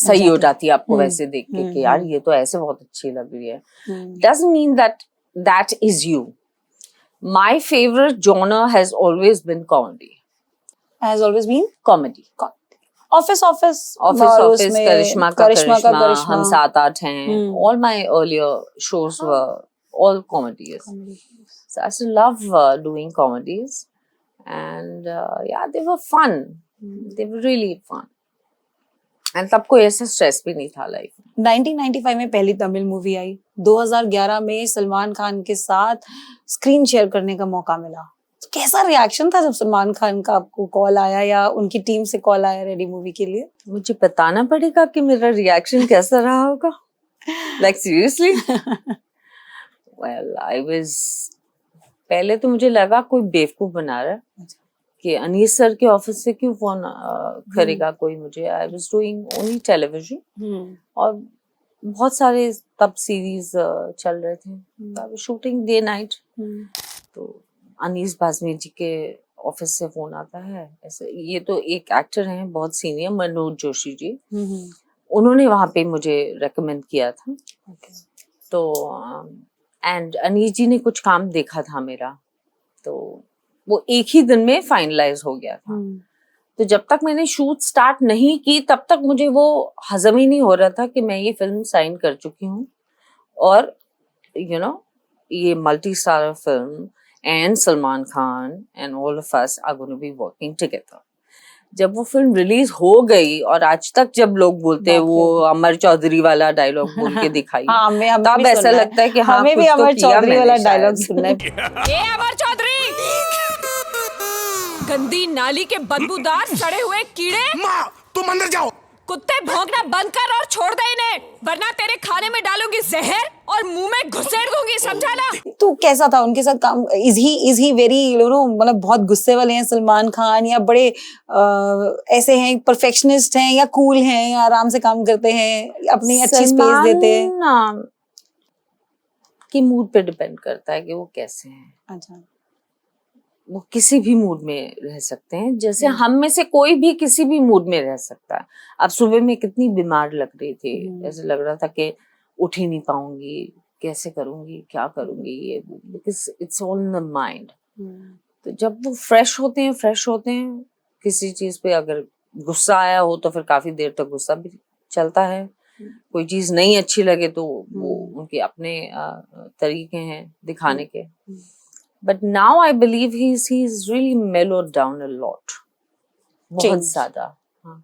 सही हो Exactly. जाती है आपको हम्म, वैसे देख के कि यार हम्म, ये तो ऐसे बहुत अच्छी लग रही है. हम्म. Doesn't mean that that is you. My favorite genre has always been comedy. Has always been Comedy. Office Office, और Office, उसमें करिश्मा का करिश्मा का करिश्मा, करिश्मा. हम 7-8 हैं. हम्म. All my earlier shows were all comedies. So I used to love doing comedies, and yeah, they were fun. They were really fun. And तब कोई ऐसा stress भी नहीं था लाइफ में. 1995 में पहली तमिल मूवी आई. 2011 में सलमान खान के साथ स्क्रीन शेयर करने का मौका मिला. तो कैसा रिएक्शन था जब सलमान खान का आपको कॉल आया या उनकी टीम से कॉल आया रेडी मूवी के लिए? मुझे बताना पड़ेगा कि मेरा रिएक्शन कैसा रहा होगा. Like seriously? Well, I was पहले तो मुझे लगा कोई बेवकूफ बना रहा है कि अनीस सर के ऑफिस से क्यों फोन करेगा कोई मुझे. I was doing only television और बहुत सारे तब सीरीज चल रहे थे. Shooting day night. तो अनीस बाज़मी जी के ऑफिस से फोन आता है ऐसे. ये तो एक एक्टर हैं बहुत सीनियर, मनोज जोशी जी. उन्होंने वहाँ पे मुझे रेकमेंड किया था. तो एंड अनीस जी ने कुछ काम देखा था मेरा, तो वो एक ही दिन में फाइनलाइज हो गया था. तो जब तक मैंने शूट स्टार्ट नहीं की तब तक मुझे वो हजम ही नहीं हो रहा था कि मैं ये फिल्म साइन कर चुकी हूँ और यू नो ये multi starrer film and Salman Khan and all of us are going to be working together. जब वो फिल्म रिलीज हो गई और आज तक जब लोग बोलते हैं वो अमर चौधरी वाला डायलॉग बोल के दिखाई, तब ऐसा लगता है कि हाँ हमें भी कुछ तो अमर किया चौधरी वाला मैंने डायलॉग शायद. सुनना है. ए अमर चौधरी, गंदी नाली के बदबूदार सड़े हुए कीड़े, माँ तुम अंदर जाओ. कुत्ते भौंकना बंद कर और छोड़ दे इन्हें, वरना तेरे खाने में डालूंगी जहर और मुंह में घुसेड़ दूंगी, समझा ना? तो कैसा था उनके साथ काम? Is he very you know मतलब बहुत गुस्से वाले हैं सलमान खान, या बड़े ऐसे हैं परफेक्शनिस्ट हैं, या कूल हैं, या आराम से काम करते हैं, अपनी अच्छी स्पेस देते हैं? सलमान की मूड पे डिपेंड करता है कि वो कैसे हैं. अच्छा. वो किसी भी मूड में रह सकते हैं, जैसे हम में से कोई भी किसी भी मूड में रह सकता है. अब सुबह में कितनी बीमार लग रही थी, ऐसे लग रहा था कि उठ ही नहीं पाऊंगी, कैसे करूंगी, क्या करूंगी, ये because it's all in the mind. तो जब वो फ्रेश होते हैं किसी चीज पे, अगर गुस्सा आया हो तो फिर काफी देर तक गुस्सा भी चलता है. कोई चीज नहीं अच्छी लगे तो वो उनके अपने तरीके हैं दिखाने के. But now I believe he's really mellowed down a lot. बहुत Changed. ज्यादा. हाँ.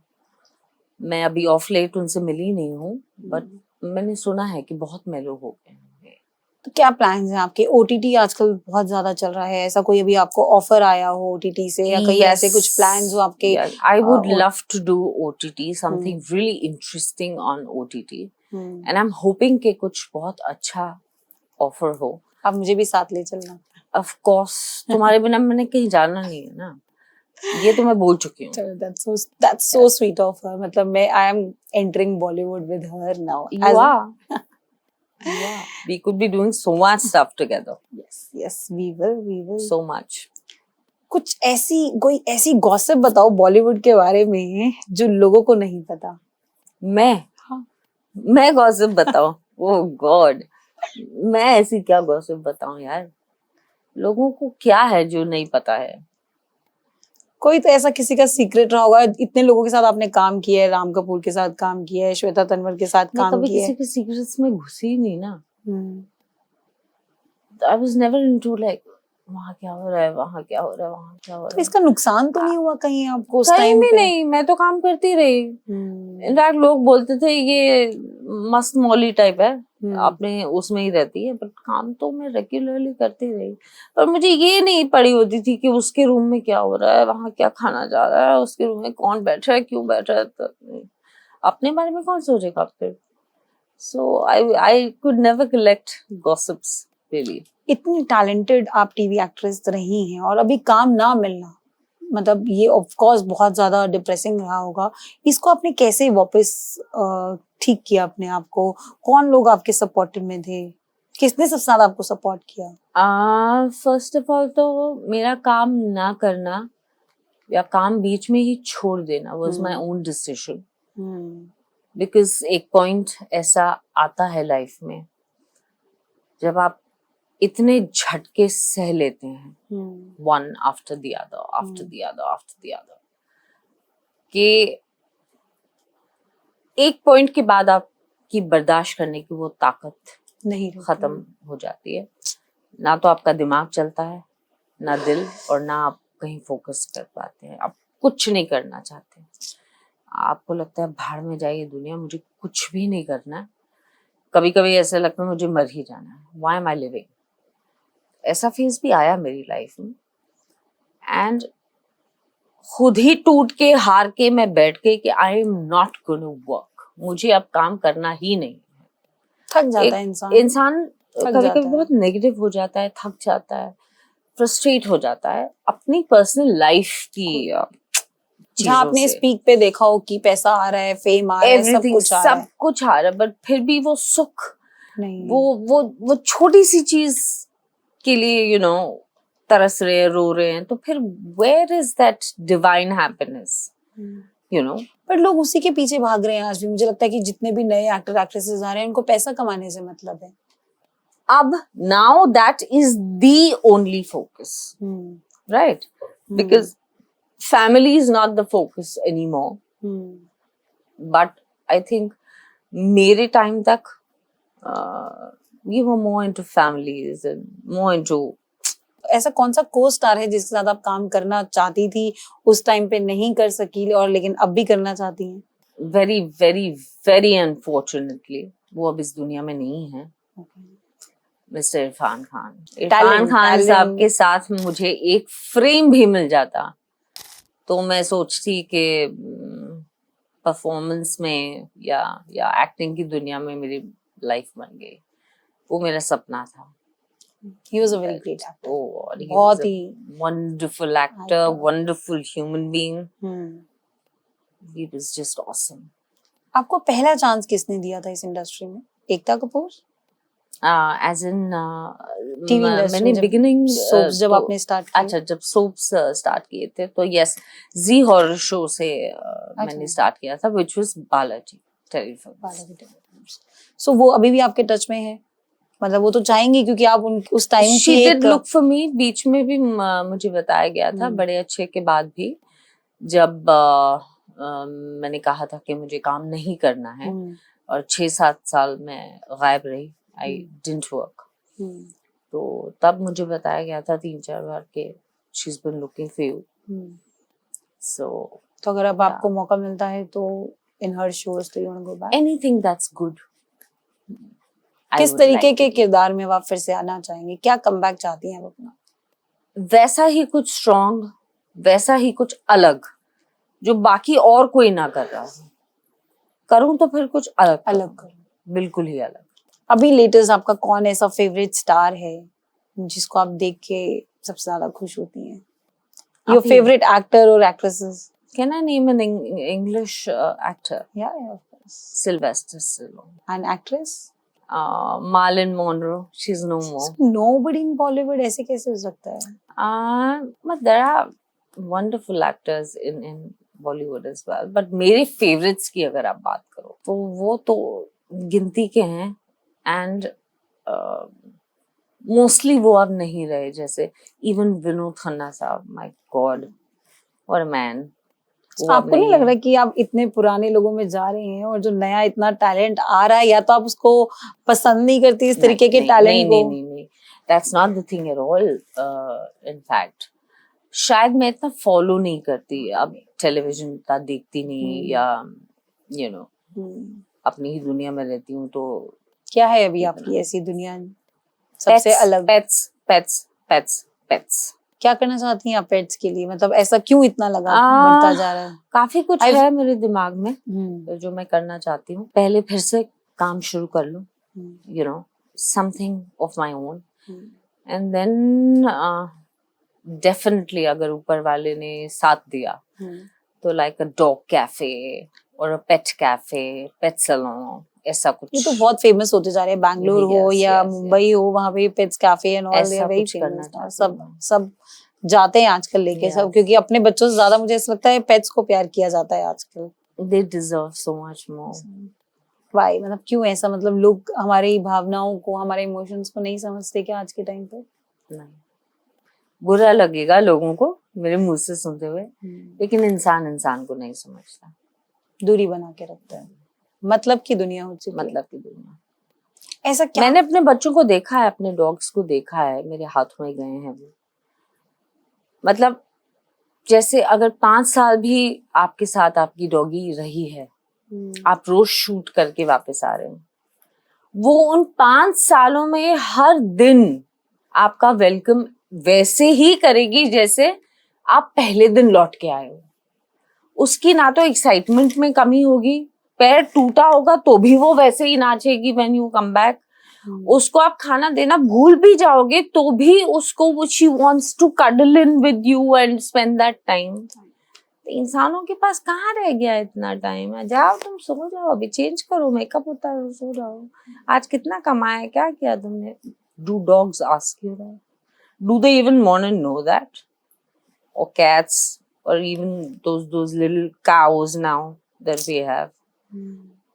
मैं अभी ऑफ लेट उनसे मिली नहीं हूँ, बट मैंने सुना है कि बहुत मेलो हो गए हैं. तो क्या प्लान्स हैं आपके? ओटीटी आजकल बहुत ज्यादा चल रहा है, ऐसा कोई अभी आपको ऑफर आया हो ओटीटी से, या कहीं ऐसे कुछ प्लान्स हो आपके? I would love to do OTT, something really interesting on OTT, and I'm hoping कि कुछ बहुत अच्छा ऑफर हो. आप मुझे भी साथ ले चलना. Of course, तुम्हारे बिना मैंने कहीं जाना नहीं है ना, ये तो मैं बोल चुकी हूँ. चलो, that's so sweet of her. मतलब मैं I am entering Bollywood with her now. You are. Yeah, we could be doing so much stuff together. Yes, we will. So much. कुछ कोई ऐसी गॉसिप बताओ बॉलीवुड के बारे में जो लोगों को नहीं पता. मैं गॉसिप बताऊं? Oh God, मैं ऐसी क्या गॉसिप बताऊं यार, लोगों को क्या है जो नहीं पता है. कोई तो ऐसा किसी का सीक्रेट रहा होगा. इतने लोगों के साथ आपने काम किया है, राम कपूर के साथ काम किया है, श्वेता तन्वर के साथ मैं काम कभी किया किसी है. के सीक्रेट्स में घुसी ही नहीं ना. I was never into like वहाँ क्या हो रहा है, वहाँ क्या हो रहा है, वहाँ क्या हो रहा तो है. इसका नुकसान तो नहीं हुआ कहीं आपको उस कहीं टाइम भी पे? नहीं, मैं तो काम करती रही. इनफैक्ट लोग बोलते थे ये मस्त मौली टाइप है, अपने उसमें ही रहती है, बट काम तो मैं रेगुलरली करती रही. पर मुझे ये नहीं पड़ी होती थी कि उसके रूम में क्या हो रहा है, वहाँ क्या खाना जा रहा है, उसके रूम में कौन बैठा है, क्यों बैठा है. तो अपने बारे में कौन सोचेगा फिर. So I could never collect gossips really. इतनी टैलेंटेड आप टीवी एक्ट्रेस रही हैं और अभी काम ना मिलना, मतलब ये ऑफ कोर्स बहुत ज्यादा डिप्रेसिंग रहा होगा. इसको आपने कैसे वापस ठीक किया अपने आप को? कौन लोग आपके सपोर्टिव में थे? किसने सबसे ज्यादा आपको सपोर्ट किया? फर्स्ट ऑफ ऑल तो मेरा काम ना करना या काम बीच में ही छोड़ देना was my own decision. Because एक पॉइंट ऐसा आता है लाइफ में जब आप इतने झटके सह लेते हैं, one after the other after the other after the other, कि एक पॉइंट के बाद आपकी बर्दाश्त करने की वो ताकत नहीं खत्म हो जाती है। ना तो आपका दिमाग चलता है, ना दिल, और ना आप कहीं फोकस कर पाते हैं। आप कुछ नहीं करना चाहते, आपको लगता है भाड़ में जाइए दुनिया, मुझे कुछ भी नहीं करना है। कभी कभी ऐसा लगता है मुझे मर ही जाना है, व्हाई एम आई लिविंग। ऐसा फेज भी आया मेरी लाइफ में, एंड खुद ही टूट के हार के मैं बैठ गई कि I am not gonna work, मुझे अब काम करना ही नहीं। थक जाता है इंसान कभी कभी बहुत नेगेटिव हो जाता है, थक जाता है, फ्रस्ट्रेट हो जाता है अपनी पर्सनल लाइफ की जहाँ आपने इस पीक पे देखा हो कि पैसा आ रहा है, फेम आ रहा है, सब कुछ आ रहा है, बट फिर भी वो सुख नहीं, वो छोटी सी चीज के लिए तरस रहे हैं, रो रहे हैं, तो फिर where is that divine happiness, पर लोग उसी के पीछे भाग रहे हैं आज भी। मुझे लगता है कि जितने भी नए एक्टर एक्ट्रेसेस आ रहे हैं उनको पैसा कमाने से मतलब है। अब now that is the only focus, right? Because family is not the focus anymore. But I think मेरे टाइम तक we were more into families and more into। ऐसा कौन सा को स्टार है जिसके साथ आप काम करना चाहती थी, उस टाइम पे नहीं कर सकी और लेकिन अब भी करना चाहती हैं? Very very very unfortunately वो अब इस दुनिया में नहीं है। मिस्टर इरफान खान साहब के साथ मुझे एक फ्रेम भी मिल जाता तो मैं सोचती कि परफॉर्मेंस में या एक्टिंग की दुनिया में मेरी लाइफ बन गई। वो मेरा सपना था। He was a very great actor. बहुत ही wonderful actor, wonderful human being. He was just awesome. आपको पहला चांस किसने दिया था इस इंडस्ट्री में? Ekta Kapoor? As in TV industry मैंने बिगिनिंग सोप्स जब आपने स्टार्ट किया? अच्छा, जब सोप्स स्टार्ट किए थे तो यस, जी हॉरर शो से मैंने स्टार्ट किया था, which was बालाजी टेलीफिल्म्स। सो वो अभी भी आपके टच में है? मतलब वो तो चाहेंगी क्योंकि आप उस टाइम की She did look for me। बीच में भी मुझे बताया गया था बड़े अच्छे के बाद भी, जब मैंने कहा था कि मुझे काम नहीं करना है और 6-7 साल में गायब रही, I didn't work। तो तब मुझे बताया गया था 3-4 बार कि she's been looking for you। So तो अगर अब आपको मौका मिलता है तो in her shows do you want to go back? Anything that's good। किस तरीके के किरदार में आप फिर से आना चाहेंगे? क्या कमबैक चाहती हैं आप अपना? वैसा ही कुछ स्ट्रॉन्ग, वैसा ही कुछ अलग जो बाकी और कोई ना कर रहा हो। करूं तो फिर कुछ अलग करूं, बिल्कुल ही अलग। अभी लेटेस्ट आपका कौन ऐसा फेवरेट स्टार है जिसको आप देख के सबसे ज्यादा खुश होती हैं? Your favorite actor or actresses? Can I name an English actor? Yeah, of course. Sylvester Stallone. An actress? Marilyn Monroe. She's no more. So nobody in Bollywood, ऐसे कैसे हो सकता है? But there are wonderful actors in Bollywood as well. But मेरे favorites की अगर आप बात करो तो वो तो गिनती के हैं, and मोस्टली वो अब नहीं रहे। जैसे इवन विनोद खन्ना साहब, my God what a man. आपको नहीं लग रहा कि आप इतने पुराने लोगों में जा रहे हैं और जो नया इतना टैलेंट आ रहा है, या तो आप उसको पसंद नहीं करती इस तरीके के टैलेंट को? नहीं, that's not the thing at all. In fact शायद मैं इतना फॉलो नहीं करती, अब टेलीविजन इतना देखती नहीं, या अपनी ही दुनिया में रहती हूँ। तो क्या है अभी आपकी ऐसी दुनिया सबसे अलग? पेट्स। क्या करना चाहती हैं आप पेट्स के लिए? मतलब ऐसा क्यों इतना लगा बढ़ता जा रहा है? काफी कुछ है मेरे दिमाग में जो मैं करना चाहती हूँ। पहले फिर से काम शुरू कर लूँ, something of my own, and then definitely अगर ऊपर वाले ने साथ दिया तो लाइक अ डॉग कैफे और अ पेट कैफे, पेट सैलून, ऐसा कुछ। ये तो बहुत फेमस होते जा रहे हैं, बैंगलोर हो या मुंबई हो, वहाँ पे pets cafe and all they are very famous. सब जाते हैं आजकल लेके सब, क्योंकि अपने बच्चों से ज्यादा मुझे ऐसा लगता है पेट्स को प्यार किया जाता है आजकल। they deserve so much more. Why मतलब क्यों ऐसा, मतलब लोग हमारी भावनाओं को, हमारे इमोशंस को नहीं समझते क्या आज के टाइम पे? नहीं, बुरा लगेगा लोगों को मेरे मुंह से सुनते हुए, लेकिन इंसान इंसान को नहीं समझता, दूरी बना के रखता है, मतलब की दुनिया हो चुकी है। मतलब की दुनिया। ऐसा क्या? मैंने अपने बच्चों को देखा है, अपने डॉग्स को देखा है, मेरे हाथों में गए हैं वो। मतलब जैसे अगर 5 साल भी आपके साथ आपकी डॉगी रही है, आप रोज शूट करके वापस आ रहे हैं, वो उन 5 सालों में हर दिन आपका वेलकम वैसे ही करेगी जैसे आप पहले दिन लौट के आए हो। उसकी ना तो एक्साइटमेंट में कमी होगी, पैर टूटा होगा तो भी वो वैसे ही नाचेगी व्हेन यू कम बैक। उसको आप खाना देना भूल भी जाओगे तो भी उसको she wants to cuddle in with you and spend that time. इंसानों के पास कहाँ रह गया इतना टाइम? जाओ तुम सो जाओ, अभी चेंज करो, मेकअप होता है, सो जाओ। आज कितना कमाया, क्या किया तुमने? Do dogs ask you that? Do they even want to know that? और cats or even those little cows now that we have.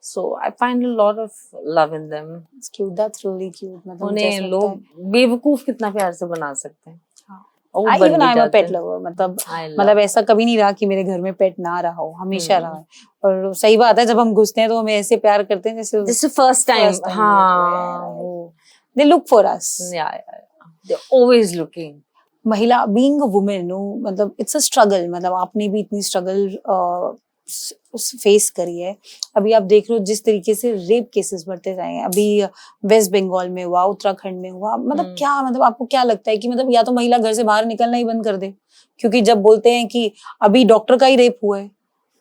So I find a lot of love in them. It's cute, that's really cute. मतलब उन्हें जैसे लगता लोग बेवकूफ कितना प्यार से बना सकते हैं। और वो है। बन Even भी I'm a जाते pet हैं। lover, मतलब I love मतलब ऐसा कभी नहीं रहा कि मेरे घर में पेट ना रहा हो, हमेशा रहा है। और सही बात है, जब हम घुसते हैं तो हमें ऐसे प्यार करते हैं जैसे This is first time. first time हाँ, meet हुए हैं। वो They look for us. yeah. They're always looking. महिला बीइंग अ वुमेन, मतलब इट्स अ स्ट्रगल, मतलब आपने भी इतनी स्ट्रगल फेस करी है। अभी आप देख रहे हो जिस तरीके से रेप केसेस बढ़ते जाए हैं, अभी वेस्ट बंगाल में हुआ, उत्तराखंड में हुआ, मतलब क्या, मतलब आपको क्या लगता है कि मतलब या तो महिला घर से बाहर निकलना ही बंद कर दे? क्योंकि जब बोलते हैं कि अभी डॉक्टर का ही रेप हुआ है,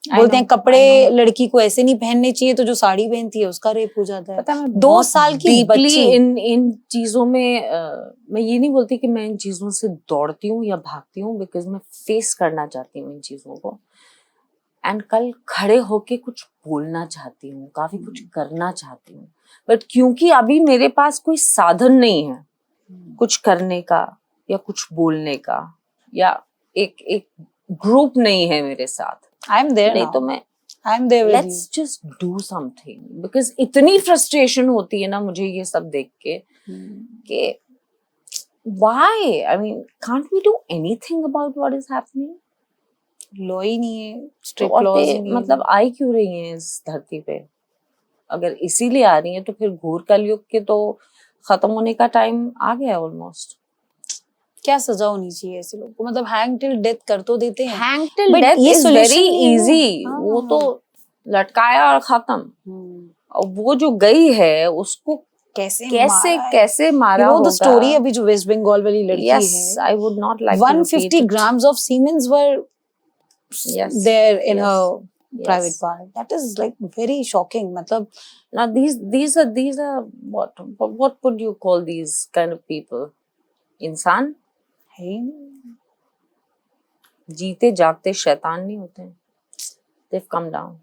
बोलते हैं कपड़े लड़की को ऐसे नहीं पहनने चाहिए, तो जो साड़ी पहनती है उसका रेप हो जाता है। पता है, 2 साल की बच्ची। इन चीजों में मैं ये नहीं बोलती कि मैं इन चीजों से दौड़ती हूँ या भागती हूँ, बिकॉज मैं फेस करना चाहती हूँ इन चीजों को, एंड कल खड़े होके कुछ बोलना चाहती हूँ, काफी कुछ करना चाहती हूँ, बट क्योंकि अभी मेरे पास कोई साधन नहीं है कुछ करने का या कुछ बोलने का, या एक ग्रुप नहीं है मेरे साथ, आई एम देयर नहीं नाउ, तो मैं I am there with you. Let's just do something, because इतनी फ्रस्ट्रेशन होती है ना मुझे ये सब देख के कि why, I mean can't we do anything about what is happening? Law ही नहीं है, तो स्ट्रिक्ट लॉज ही औरतें नहीं है। मतलब आई क्यों रही हैं इस धरती पे? अगर इसीलिए आ रही हैं तो फिर घोर कलयुग के तो खत्म होने का टाइम आ गया ऑलमोस्ट। क्या सजा होनी चाहिए ऐसे लोगों को? मतलब हैंग टिल डेथ कर तो देते हैं, हैंग टिल But डेथ ये इज solution वेरी नहीं है ना। इजी, हाँ, वो हाँ, तो लटकाया और खत्म। और वो जो गई है उसको कैसे कैसे मारा द होगा? स्टोरी अभी जो वेस्ट बंगाल वाली लड़की Yes, है, I would not like to 150 repeat it. grams of semen were Yes, there in yes, her private yes. part. That is like very shocking. मतलब Now these are what would you call these kind of people? इंसान? है ही नहीं। जीते जागते शैतान नहीं होते हैं। They've come down.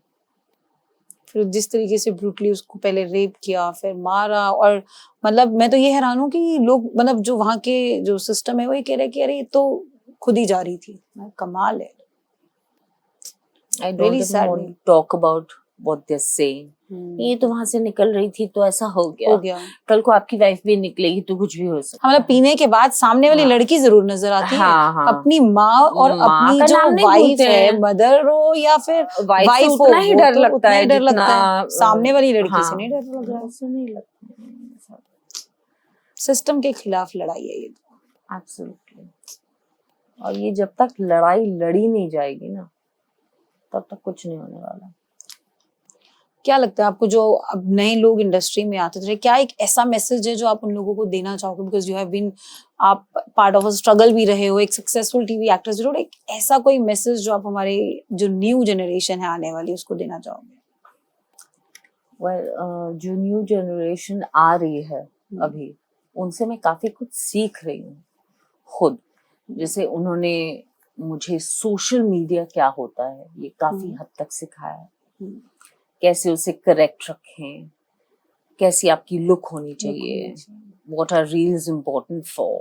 फिर जिस तरीके से ब्रूटली उसको पहले रेप किया, फिर मारा, और मतलब मैं तो ये हैरान हूँ कि लोग, मतलब जो वहाँ के जो सिस्टम है वो ये कह रहे हैं कि अरे ये तो खुद ही जा रही थी। कमाल है। I don't Really even sad want नहीं। to talk about what they're saying. ये तो वहां से निकल रही थी तो ऐसा हो गया। कल को आपकी वाइफ भी निकलेगी तो कुछ भी हो सकता है। मतलब पीने के बाद सामने वाली लड़की जरूर नजर आती है। हाँ। अपनी माँ और माँ अपनी का जो नाम नहीं वाइफ भूलते है, हैं। मदर हो या फिर वाइफ से हो, उतना ही वो डर तो लगता उतना है ही डर लगता जितना है। सामने वाली लड़की हाँ, से नहीं डर लग रहा है। उससे नहीं लगता। सिस्टम के खिलाफ लड़ाई है ये। एब्सोल्युटली। और ये जब तक लड़ाई लड़ी नहीं जाएगी ना, तब तक कुछ नहीं होने वाला। क्या लगता है आपको, जो अब नए लोग इंडस्ट्री में आते थे, क्या एक ऐसा मैसेज है जो आप उन लोगों को देना चाहोगे? बिकॉज यू हैव बीन, आप पार्ट ऑफ अ स्ट्रगल भी रहे हो, एक सक्सेसफुल टीवी एक्ट्रेस जरूर, एक ऐसा कोई मैसेज जो आप हमारे जो न्यू जनरेशन है आने वाली उसको देना चाहोगे? जो न्यू जनरेशन आ रही है अभी, उनसे मैं काफी कुछ सीख रही हूँ खुद। जैसे उन्होंने मुझे सोशल मीडिया क्या होता है ये काफी हद तक सिखाया है, कैसे उसे करेक्ट रखें, कैसी आपकी लुक होनी चाहिए, what are reels important for,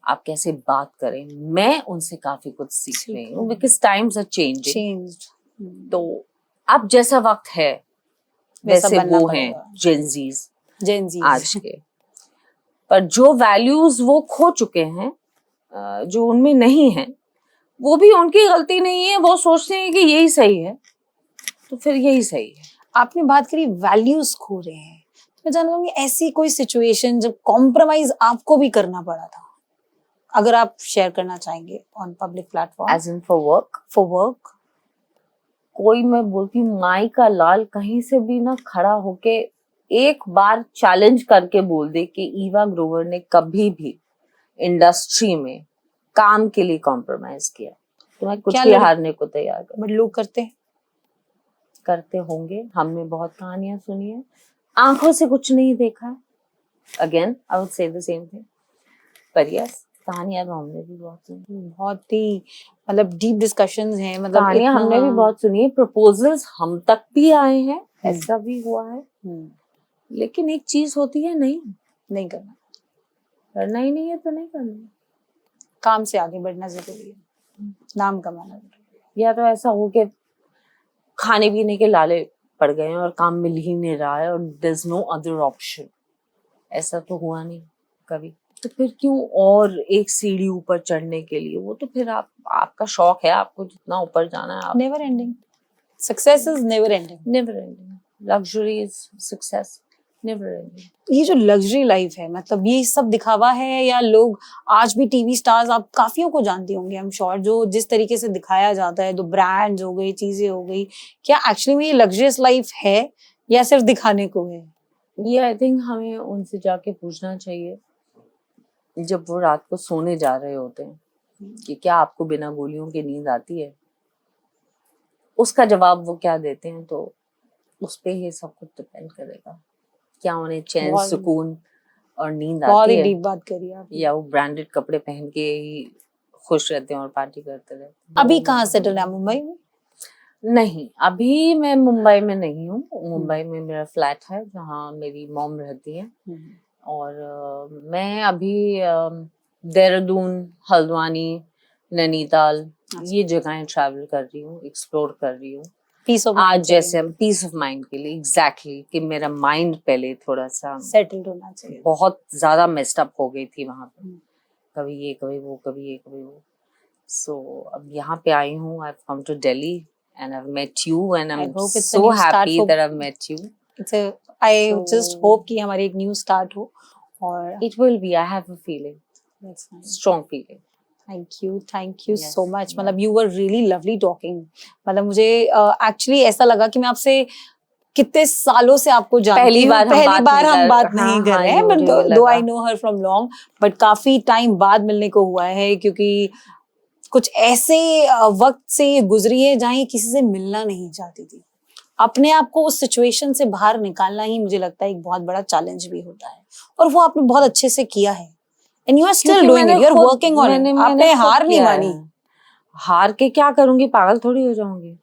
आप कैसे बात करें। मैं उनसे काफी कुछ सीख रही हूँ बिकॉज टाइम्स आर चेंजिंग। तो अब जैसा वक्त है वैसा वैसे बनना वो हैं पड़ेगा। जेनजीज जेन जी आज के, पर जो वैल्यूज वो खो चुके हैं, जो उनमें नहीं है, वो भी उनकी गलती नहीं है। वो सोचते हैं कि यही सही है, तो फिर यही सही है। आपने बात करी वैल्यूज खो रहे हैं, तो मैं जानना चाहूंगी ऐसी कोई सिचुएशन जब कॉम्प्रोमाइज आपको भी करना पड़ा था, अगर आप शेयर करना चाहेंगे on public platform as in for work, कोई, मैं बोलती हूँ माई का लाल कहीं से भी ना खड़ा होके एक बार चैलेंज करके बोल दे कि ईवा ग्रोवर ने कभी भी इंडस्ट्री में काम के लिए कॉम्प्रोमाइज किया, तो मैं कुछ भी हारने को तैयार कर। बट लोग करते होंगे। हमने बहुत कहानियां सुनी है, आंखों से कुछ नहीं देखा। Again I would say the same thing, पर यस, कहानियां तो हमने भी बहुत सुनी, बहुत ही मतलब डीप डिस्कशंस हैं, मतलब कहानियां हमने भी बहुत सुनी है, प्रपोजल्स हम तक भी आए हैं, ऐसा भी हुआ है। लेकिन एक चीज होती है, नहीं करना ही नहीं है तो नहीं करना। काम से आगे बढ़ना जरूरी है, नाम कमाना जरूरी है। या तो ऐसा हो कि खाने पीने के लाले पड़ गए हैं और काम मिल ही नहीं रहा है और there is no other option, ऐसा तो हुआ नहीं कभी, तो फिर क्यों और एक सीढ़ी ऊपर चढ़ने के लिए? वो तो फिर आपका शौक है, आपको जितना ऊपर जाना है आप। Never ending success is never ending, luxury is success never ending. ये जो लग्जरी लाइफ है, मतलब ये सब दिखावा है, या लोग आज भी टीवी स्टार्स, आप काफियों को जानती होंगे आई एम श्योर, जो जिस तरीके से दिखाया जाता है, तो ब्रांड्स हो गई, चीजें हो गई, क्या एक्चुअली में ये लग्जरियस लाइफ है या सिर्फ दिखाने को है? ये आई थिंक हमें उनसे जाके पूछना चाहिए जब वो रात को सोने जा रहे होते हैं कि क्या आपको बिना गोलियों के नींद आती है। उसका जवाब वो क्या देते हैं, तो उस पे ये सब कुछ डिपेंड करेगा, क्या उन्हें चैन, सुकून और नींद आती है। बहुत ही डीप बात करी आपने। या वो ब्रांडेड कपड़े पहन के ही खुश रहते हैं और पार्टी करते रहते हैं। अभी कहाँ सेटल है, मुंबई में? नहीं, अभी मैं मुंबई में नहीं हूँ। मुंबई में मेरा फ्लैट है जहाँ मेरी मॉम रहती है, और मैं अभी देहरादून, हल्द्वानी, नैनीताल ये जगहें ट्रैवल कर रही हूँ, एक्सप्लोर कर रही हूँ। आज जैसे पीस ऑफ माइंड के लिए, एग्जैक्टली, कि मेरा माइंड पहले थोड़ा सा सेटल्ड होना चाहिए। बहुत ज्यादा मेस्ड अप हो गई थी वहां पे, कभी ये कभी वो, कभी ये कभी वो। सो अब यहाँ पे आई हूँ, I have come to Delhi and I have met you and I am so happy that I have met you. I just hope कि हमारी एक न्यू स्टार्ट हो, और it will be, I have a feeling, strong feeling. Thank you so much. मतलब you were really lovely talking. मतलब मुझे actually ऐसा लगा कि मैं आपसे कितने सालों से आपको जानती हूँ, पहली बार हम बात नहीं कर रहे हैं, बट दो I know her from long, but काफी टाइम बाद मिलने को हुआ है, क्योंकि कुछ ऐसे वक्त से ये गुजरी है जहाँ ये किसी से मिलना नहीं चाहती थी। अपने आप को उस सिचुएशन से बाहर निकालना ही मुझे लगता है एक बहुत बड़ा चैलेंज भी होता है, और वो आपने बहुत अच्छे से किया है। And you are still doing it. You are working on it. आपने हार नहीं मानी। हार के क्या करूंगी, पागल थोड़ी हो जाऊंगी।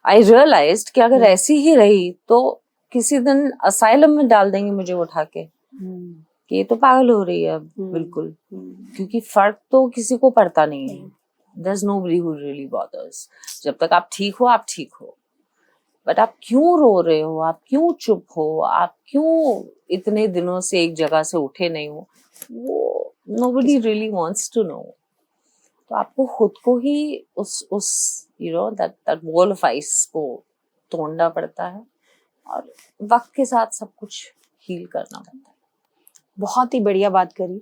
I realized कि अगर ऐसी ही रही तो किसी दिन असाइलम में डाल देंगे मुझे उठा के, कि ये तो पागल हो रही है अब बिल्कुल, क्योंकि फर्क तो किसी को पड़ता नहीं है। There's nobody who really bothers. जब तक आप ठीक हो, आप ठीक हो। बट आप क्यों रो रहे हो, आप क्यों चुप हो, आप क्यों इतने दिनों से एक जगह से उठे नहीं हो, वो nobody really wants to know. तो आपको खुद को ही उस you know that wall of ice को तोड़ना पड़ता है, और वक्त के साथ सब कुछ हील करना पड़ता है। बहुत ही बढ़िया बात करी,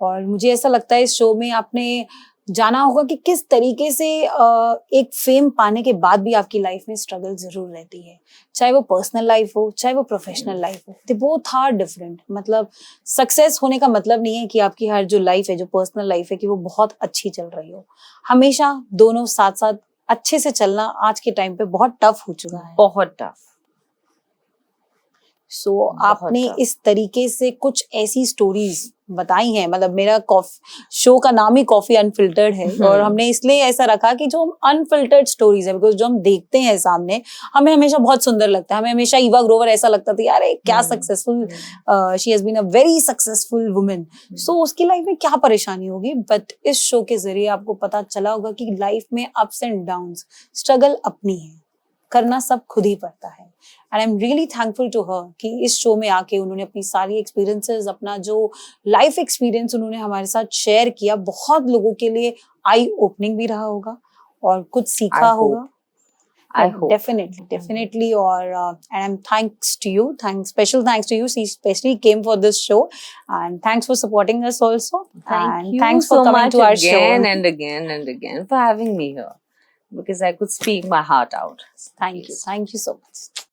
और मुझे ऐसा लगता है इस शो में आपने जाना होगा कि किस तरीके से एक फेम पाने के बाद भी आपकी लाइफ में स्ट्रगल जरूर रहती है, चाहे वो पर्सनल लाइफ हो, चाहे वो प्रोफेशनल लाइफ हो। They both are different. मतलब सक्सेस होने का मतलब नहीं है कि आपकी हर जो लाइफ है, जो पर्सनल लाइफ है, कि वो बहुत अच्छी चल रही हो। हमेशा दोनों साथ साथ अच्छे से चलना आज के टाइम पे बहुत टफ हो चुका है, बहुत टफ। सो आपने इस तरीके से कुछ ऐसी स्टोरीज बताई हैं। मतलब मेरा शो का नाम ही कॉफी अनफिल्टर्ड है, और हमने इसलिए ऐसा रखा कि जो अनफिल्टर्ड स्टोरीज है, बिकॉज जो हम देखते हैं सामने, हमें हमेशा बहुत सुंदर लगता है। हमें हमेशा ईवा ग्रोवर ऐसा लगता था, यार क्या successful, she has been a very successful women. So उसकी लाइफ में क्या परेशानी होगी, बट इस शो के जरिए आपको पता चला होगा कि लाइफ में अप्स एंड डाउन्स, स्ट्रगल अपनी है, करना सब खुद ही पड़ता है। And I am really thankful to her कि इस शो में आके उन्होंने अपनी सारी एक्सपीरियंसेस, अपना जो लाइफ एक्सपीरियंस उन्होंने हमारे साथ शेयर किया, बहुत लोगों के लिए आई ओपनिंग भी रहा होगा और कुछ सीखा I hope. होगा। I hope. Definitely. Or and I'm thanks to you. Special thanks to you. She especially came for this show, and thanks for supporting us also. Thank and you thanks for so coming much to our again show. and again and again for having me here, because I could speak my heart out. Thank you so much.